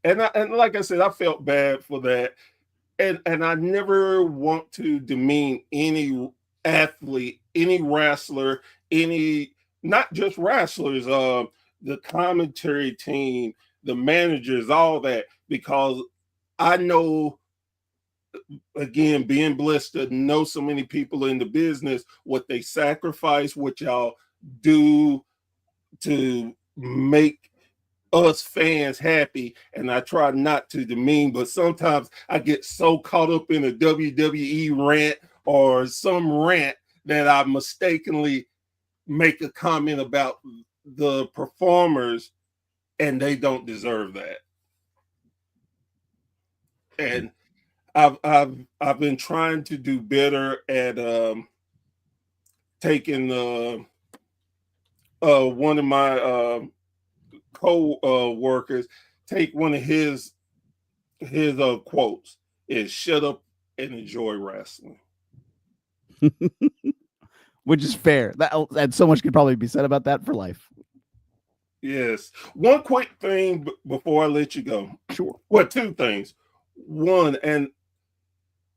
D: and like I said, I felt bad for that, and I never want to demean any athlete, any wrestler, any, not just wrestlers, the commentary team, the managers, all that, because I know, again, being blessed to know so many people in the business, what they sacrifice, what y'all do to make us fans happy. And I try not to demean, but sometimes I get so caught up in a WWE rant or some rant that I mistakenly make a comment about the performers, and they don't deserve that. And I've been trying to do better at taking one of my co-workers, take one of his quotes is "Shut up and enjoy wrestling,"
E: which is fair. That so much could probably be said about that for life.
D: Yes. One quick thing before I let you go.
E: Sure.
D: Well, two things. One, and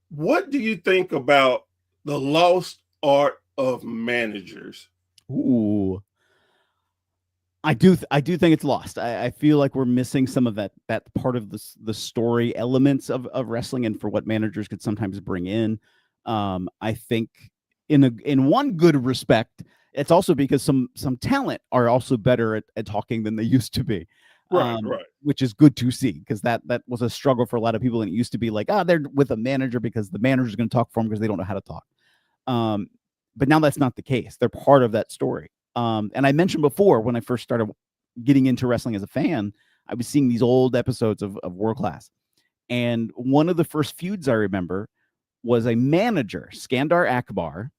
D: what do you think about the lost art of managers?
E: Ooh, I do think it's lost. I feel like we're missing some of that part of the story elements of wrestling, and for what managers could sometimes bring in. I think in one good respect, it's also because some talent are also better at talking than they used to be.
D: Right.
E: Which is good to see, because that was a struggle for a lot of people, and it used to be like, they're with a manager because the manager is going to talk for them because they don't know how to talk. But now that's not the case. They're part of that story. And I mentioned before, when I first started getting into wrestling as a fan, I was seeing these old episodes of World Class, and one of the first feuds I remember was a manager, Skandar Akbar.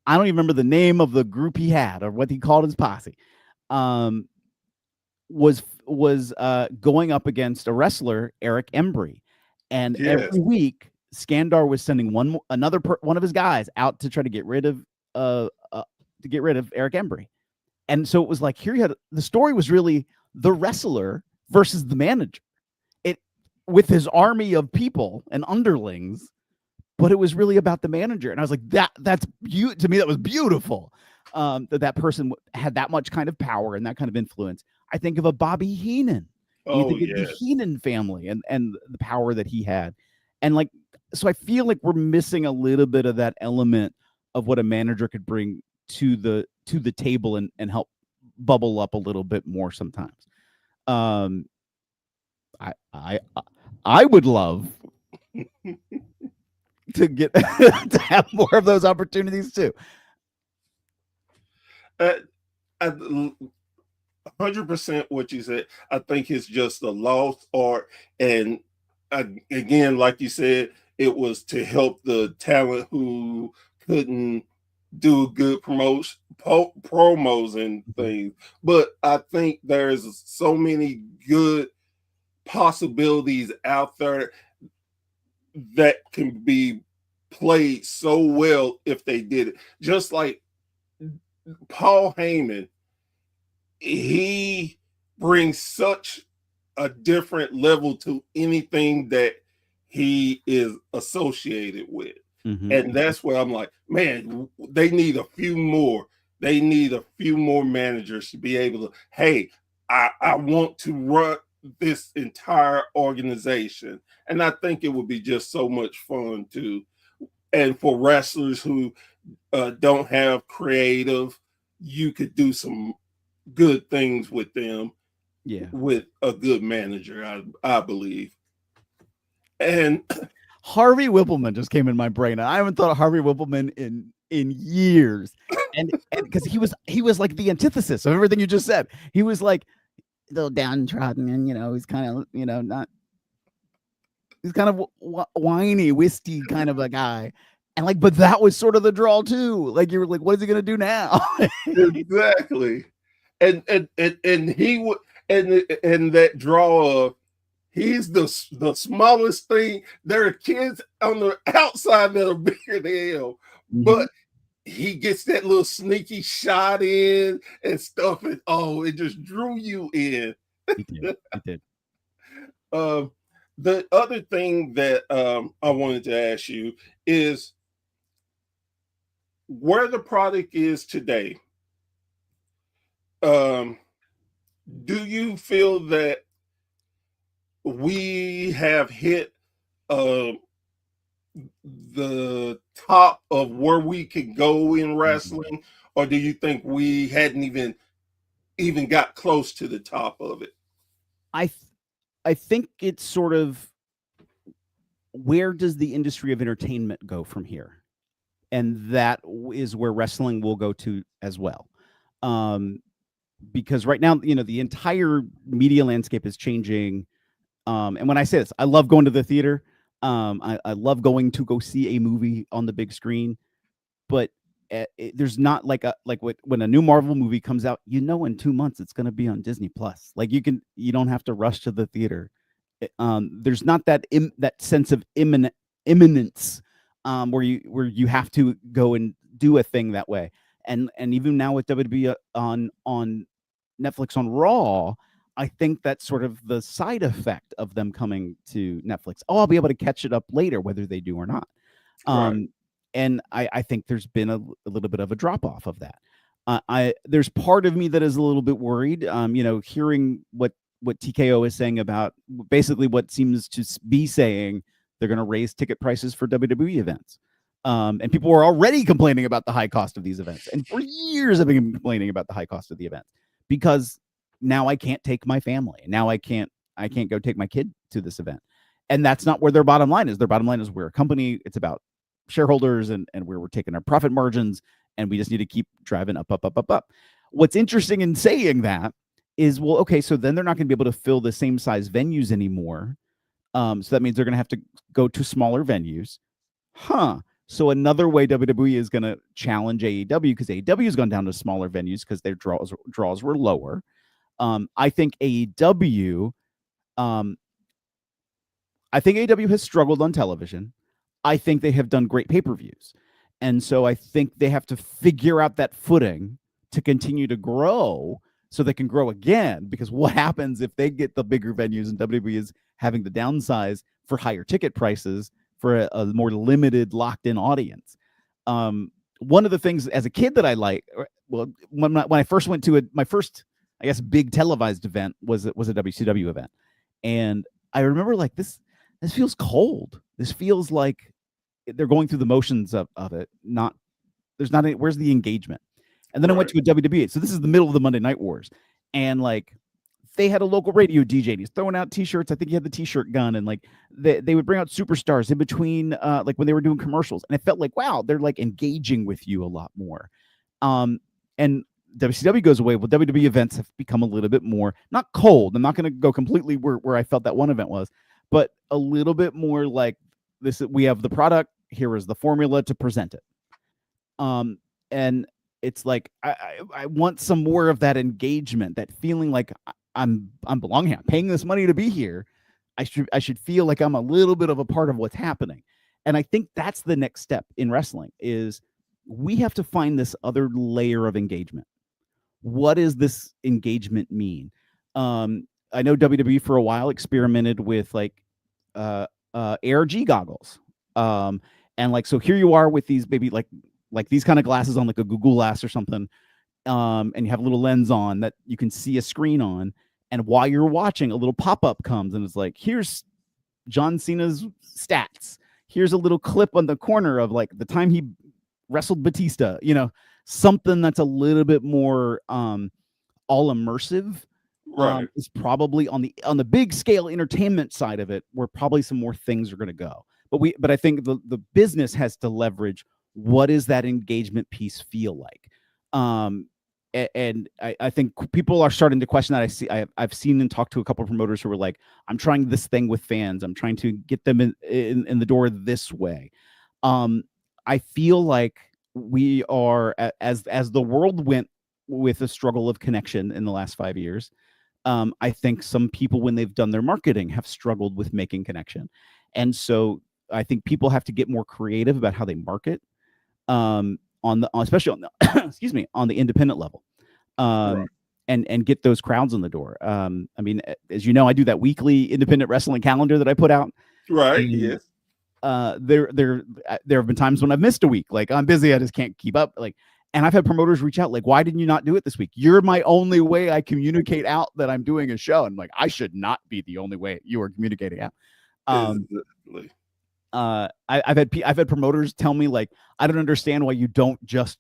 E: I don't even remember the name of the group he had or what he called his posse. Was going up against a wrestler, Eric Embry, and every week Skandar was sending one of his guys out to try to get rid of Eric Embry. And so it was like, here you had, the story was really the wrestler versus the manager, it with his army of people and underlings, but it was really about the manager. And I was like, that's to me, that was beautiful. That person had that much kind of power and that kind of influence. I think of a Bobby Heenan. You think of the Heenan family and the power that he had. And like, so I feel like we're missing a little bit of that element of what a manager could bring to the table and help bubble up a little bit more sometimes. I would love to get to have more of those opportunities too.
D: 100% what you said. I think it's just a lost art, and again, like you said, it was to help the talent who couldn't do good promos and things. But I think there's so many good possibilities out there that can be played so well if they did it. Just like Paul Heyman, he brings such a different level to anything that he is associated with. And that's where I'm like, man, they need a few more They need a few more managers to be able to, hey, I want to run this entire organization. And I think it would be just so much fun too. And for wrestlers who don't have creative, you could do some good things with them.
E: Yeah.
D: With a good manager, I believe. And
E: Harvey Whippleman just came in my brain. I haven't thought of Harvey Whippleman in years, and because he was like the antithesis of everything you just said. He was like a little downtrodden, and he's kind of not. He's kind of whiny, wisty kind of a guy, and like, but that was sort of the draw too. Like you were like, what is he gonna do now?
D: Exactly, and he would, and that draw of. He's the smallest thing. There are kids on the outside that are bigger than him, but he gets that little sneaky shot in and stuff. And it just drew you in.
E: He did. He did.
D: The other thing that I wanted to ask you is where the product is today. Do you feel that we have hit the top of where we could go in wrestling, or do you think we hadn't even got close to the top of it?
E: I think it's sort of, where does the industry of entertainment go from here? And that is where wrestling will go to as well. Because right now, the entire media landscape is changing. And when I say this, I love going to the theater. I love going to go see a movie on the big screen, but there's not like when a new Marvel movie comes out, in 2 months it's going to be on Disney Plus. Like you don't have to rush to the theater. There's not that sense of imminence where you have to go and do a thing that way. And even now with WWE on Netflix on Raw, I think that's sort of the side effect of them coming to Netflix. I'll be able to catch it up later, whether they do or not.
D: Right.
E: And I think there's been a little bit of a drop off of that. There's part of me that is a little bit worried. Hearing what TKO is saying about basically what seems to be saying they're going to raise ticket prices for WWE events. And people were already complaining about the high cost of these events. And for years I've been complaining about the high cost of the events, because now I can't take my family. Now I can't go take my kid to this event. And that's not where their bottom line is. Their bottom line is we're a company. It's about shareholders and where we're taking our profit margins, and we just need to keep driving up. What's interesting in saying that is, well, okay, so then they're not going to be able to fill the same size venues anymore. So that means they're going to have to go to smaller venues. So another way WWE is going to challenge AEW, because AEW has gone down to smaller venues because their draws were lower. I think AEW has struggled on television. I think they have done great pay-per-views. And so I think they have to figure out that footing to continue to grow so they can grow again. Because what happens if they get the bigger venues and WWE is having to downsize for higher ticket prices for a more limited, locked-in audience? One of the things as a kid that I like, when I first went to my first, I guess, big televised event was a WCW event. And I remember like, this feels cold. This feels like they're going through the motions of it. Where's the engagement? And then I went to a WWE. So this is the middle of the Monday Night Wars. And like, they had a local radio DJ and he's throwing out t-shirts. I think he had the t-shirt gun, and like they would bring out superstars in between, like when they were doing commercials. And it felt like, wow, they're like engaging with you a lot more. And WCW goes away. Well, WWE events have become a little bit more, not cold. I'm not going to go completely where I felt that one event was, but a little bit more like this. We have the product. Here is the formula to present it. And it's like, I want some more of that engagement, that feeling like I'm belonging. I'm paying this money to be here. I should feel like I'm a little bit of a part of what's happening. And I think that's the next step in wrestling, is we have to find this other layer of engagement. What does this engagement mean? I know WWE for a while experimented with like ARG goggles. And like, so here you are with these maybe like these kind of glasses on like a Google Glass or something. and you have a little lens on that you can see a screen on, and while you're watching, a little pop-up comes and it's like, here's John Cena's stats. Here's a little clip on the corner of like the time he wrestled Batista, something that's a little bit more all immersive.
D: Right.
E: Is probably on the big scale entertainment side of it, where probably some more things are going to go. But I think the business has to leverage, what does that engagement piece feel like? And I think people are starting to question that. I've seen and talked to a couple of promoters who are like, I'm trying this thing with fans. I'm trying to get them in the door this way. I feel like we are, as the world went with a struggle of connection in the last 5 years. I think some people, when they've done their marketing, have struggled with making connection. And so I think people have to get more creative about how they market, especially on the, excuse me, on the independent level,
D: Right.
E: and get those crowds in the door. I mean, as you know, I do that weekly independent wrestling calendar that I put out.
D: Right.
E: And,
D: Yes.
E: there have been times when I've missed a week. Like, I'm busy, I just can't keep up. Like, and I've had promoters reach out, like, why didn't you not do it this week? You're my only way I communicate out that I'm doing a show. And like, I should not be the only way you are communicating out.
D: Exactly.
E: I've had promoters tell me, like, I don't understand why you don't just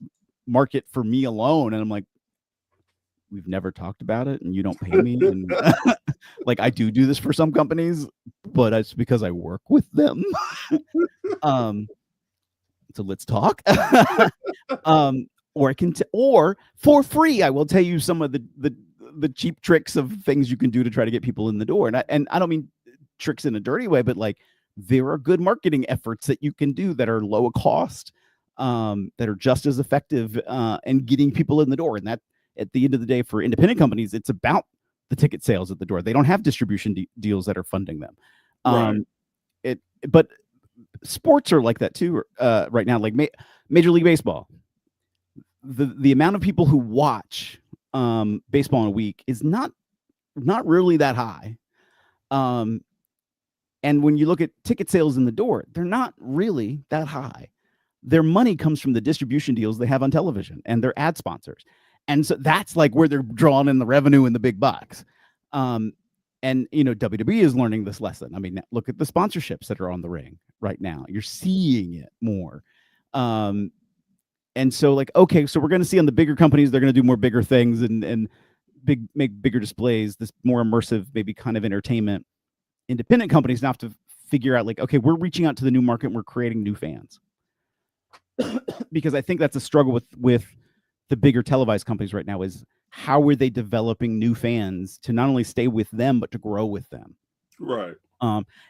E: market for me alone. And I'm like, we've never talked about it, and you don't pay me. And like, I do this for some companies, but it's because I work with them. So let's talk. Or I can, or for free, I will tell you some of the cheap tricks of things you can do to try to get people in the door. And I don't mean tricks in a dirty way, but like, there are good marketing efforts that you can do that are low cost, that are just as effective, and getting people in the door. And that, at the end of the day, for independent companies, it's about the ticket sales at the door. They don't have distribution deals that are funding them.
D: Right.
E: But sports are like that too, right now. Like Major League Baseball, the amount of people who watch baseball in a week is not really that high. And when you look at ticket sales in the door, they're not really that high. Their money comes from the distribution deals they have on television and their ad sponsors. And so that's like where they're drawing in the revenue and the big bucks. And, WWE is learning this lesson. I mean, look at the sponsorships that are on the ring right now. You're seeing it more. And so, like, okay, so we're going to see on the bigger companies, they're going to do more bigger things and make bigger displays, this more immersive, maybe kind of entertainment. Independent companies now have to figure out, like, okay, we're reaching out to the new market and we're creating new fans. Because I think that's a struggle with the bigger televised companies right now, is how are they developing new fans to not only stay with them, but to grow with them.
D: Right.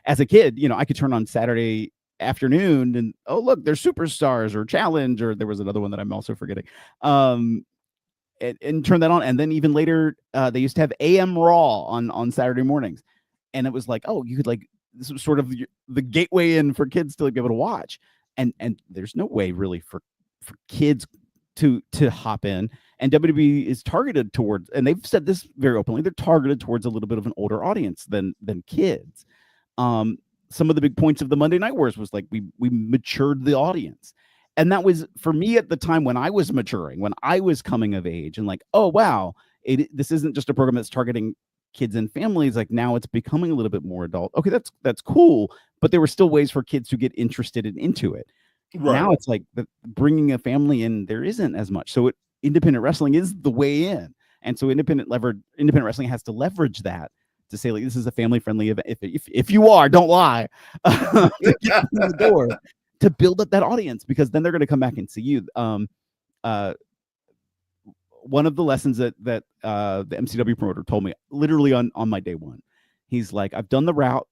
E: As a kid, I could turn on Saturday afternoon and, oh, look, there's Superstars or Challenge, or there was another one that I'm also forgetting. And turn that on. And then even later, they used to have AM Raw on Saturday mornings. And it was like, oh, you could, like, this was sort of the gateway in for kids to, like, be able to watch. And there's no way really for kids to hop in. And WWE is targeted towards, and they've said this very openly, they're targeted towards a little bit of an older audience than kids. Some of the big points of the Monday Night Wars was like, we matured the audience. And that was, for me, at the time when I was maturing, when I was coming of age, and like, oh, wow, this isn't just a program that's targeting kids and families. Like, now it's becoming a little bit more adult. Okay, that's cool. But there were still ways for kids to get interested and into it.
D: Right.
E: Now it's like bringing a family in, there isn't as much. So independent wrestling is the way in. And so independent wrestling has to leverage that to say, like, this is a family-friendly event. If you are, don't lie, to get in the door, to build up that audience, because then they're going to come back and see you. One of the lessons that the MCW promoter told me, literally on my day one, he's like, I've done the route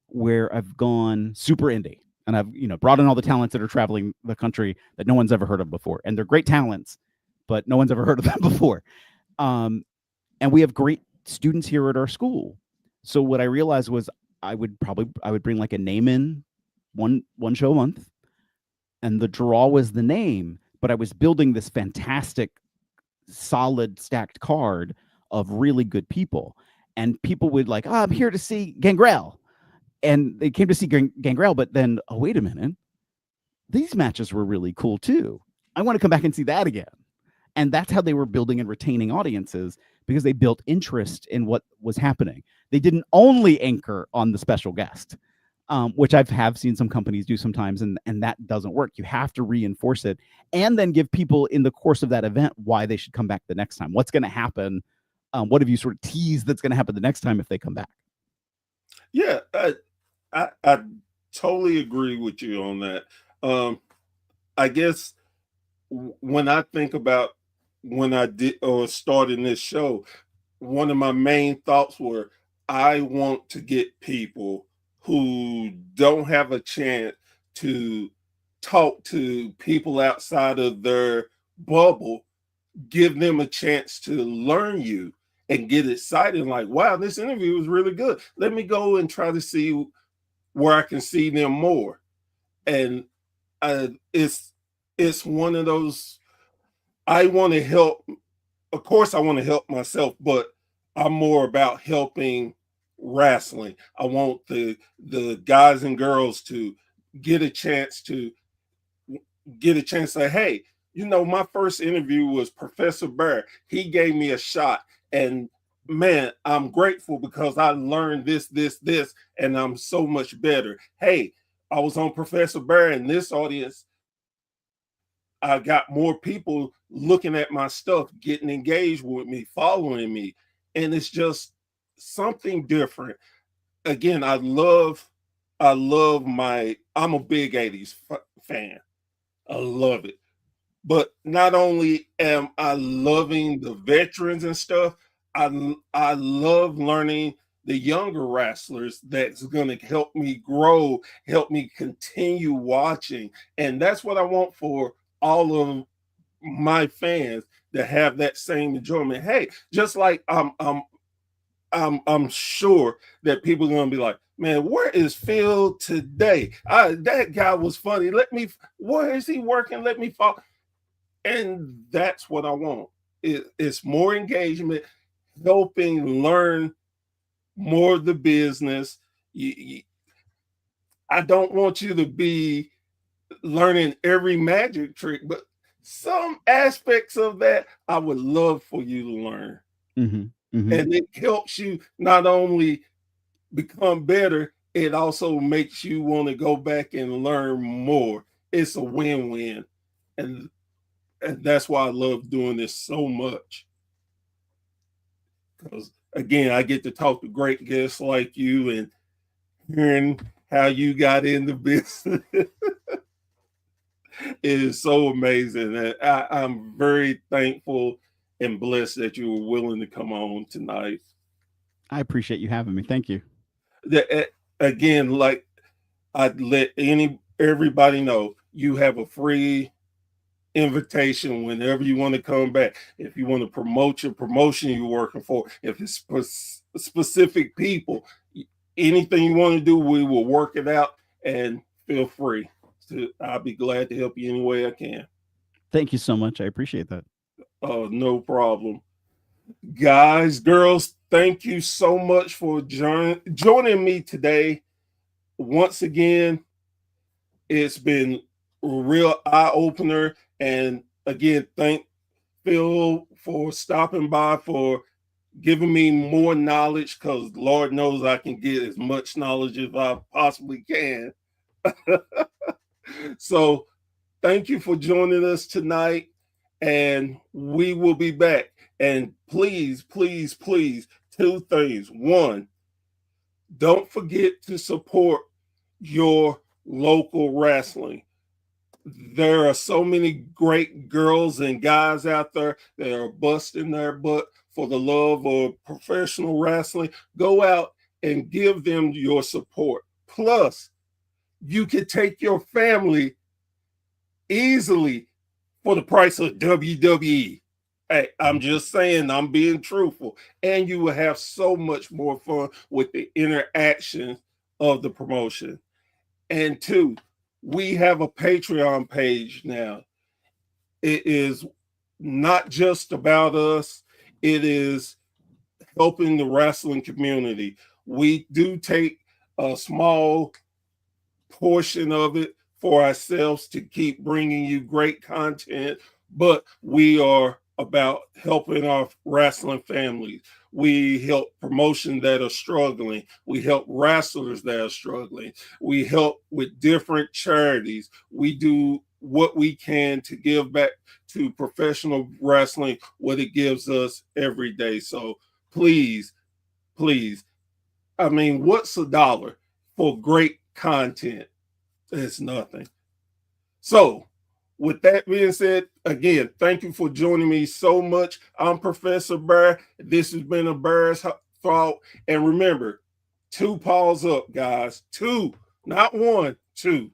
E: where I've gone super indie, and I've brought in all the talents that are traveling the country that no one's ever heard of before, and they're great talents, but no one's ever heard of them before. And we have great students here at our school. So what I realized was I would bring like a name in one show a month, and the draw was the name, but I was building this fantastic, solid, stacked card of really good people. And people would like, oh, I'm here to see Gangrel. And they came to see Gangrel, but then, oh, wait a minute, these matches were really cool too. I want to come back and see that again. And that's how they were building and retaining audiences, because they built interest in what was happening. They didn't only anchor on the special guest, which have seen some companies do sometimes, and that doesn't work. You have to reinforce it and then give people in the course of that event why they should come back the next time. What's going to happen? What have you sort of teased that's going to happen the next time if they come back?
D: Yeah, I totally agree with you on that. I guess when I think about when I did or started this show, one of my main thoughts were I want to get people who don't have a chance to talk to people outside of their bubble, give them a chance to learn you and get excited, like, wow, this interview was really good. Let me go and try to see where I can see them more. And it's one of those, I want to help. Of course, I want to help myself, but I'm more about helping wrestling. I want the guys and girls to get a chance to say, hey, my first interview was Professor Bear. He gave me a shot, and man, I'm grateful because I learned this, and I'm so much better. Hey, I was on Professor Bear, and this audience, I got more people looking at my stuff, getting engaged with me, following me, and it's just something different. Again, I'm a big 80s fan. I love it. But not only am I loving the veterans and stuff, I love learning the younger wrestlers that's going to help me grow, help me continue watching. And that's what I want for all of my fans, to have that same enjoyment. Hey, just like I'm sure that people are going to be like, man, where is Phil today? That guy was funny. Where is he working? Let me follow. And that's what I want. It's more engagement, helping learn more of the business. I don't want you to be learning every magic trick, but some aspects of that I would love for you to learn.
E: Mm-hmm, mm-hmm.
D: And it helps you not only become better, it also makes you want to go back and learn more. It's a win-win. And that's why I love doing this so much. Because again, I get to talk to great guests like you and hearing how you got into business. It is so amazing. And I'm very thankful and blessed that you were willing to come on tonight.
E: I appreciate you having me. Thank you.
D: Again, like I'd let everybody know, you have a free invitation whenever you want to come back. If you want to promote your promotion you're working for, if it's specific people, anything you want to do, we will work it out, and feel free. I'll be glad to help you any way I can.
E: Thank you so much. I appreciate that.
D: No problem. Guys, girls, thank you so much for joining me today. Once again, it's been a real eye-opener. And again, thank Phil for stopping by, for giving me more knowledge, because Lord knows I can get as much knowledge as I possibly can. So thank you for joining us tonight, and we will be back. And please, please, please, 2 things. 1, don't forget to support your local wrestling. There are so many great girls and guys out there that are busting their butt for the love of professional wrestling. Go out and give them your support. Plus, you could take your family easily for the price of WWE. Hey, I'm just saying, I'm being truthful. And you will have so much more fun with the interaction of the promotion. And 2, we have a Patreon page now. It is not just about us. It is helping the wrestling community. We do take a small portion of it for ourselves to keep bringing you great content, but we are about helping our wrestling families. We help promotions that are struggling. We help wrestlers that are struggling. We help with different charities. We do what we can to give back to professional wrestling, what it gives us every day. So please, please, I mean, what's a dollar for great content? It's nothing. So, with that being said, again, thank you for joining me so much. I'm Professor Burr. This has been a Burr's Thought. And remember, 2 paws up, guys. 2, not 1, 2.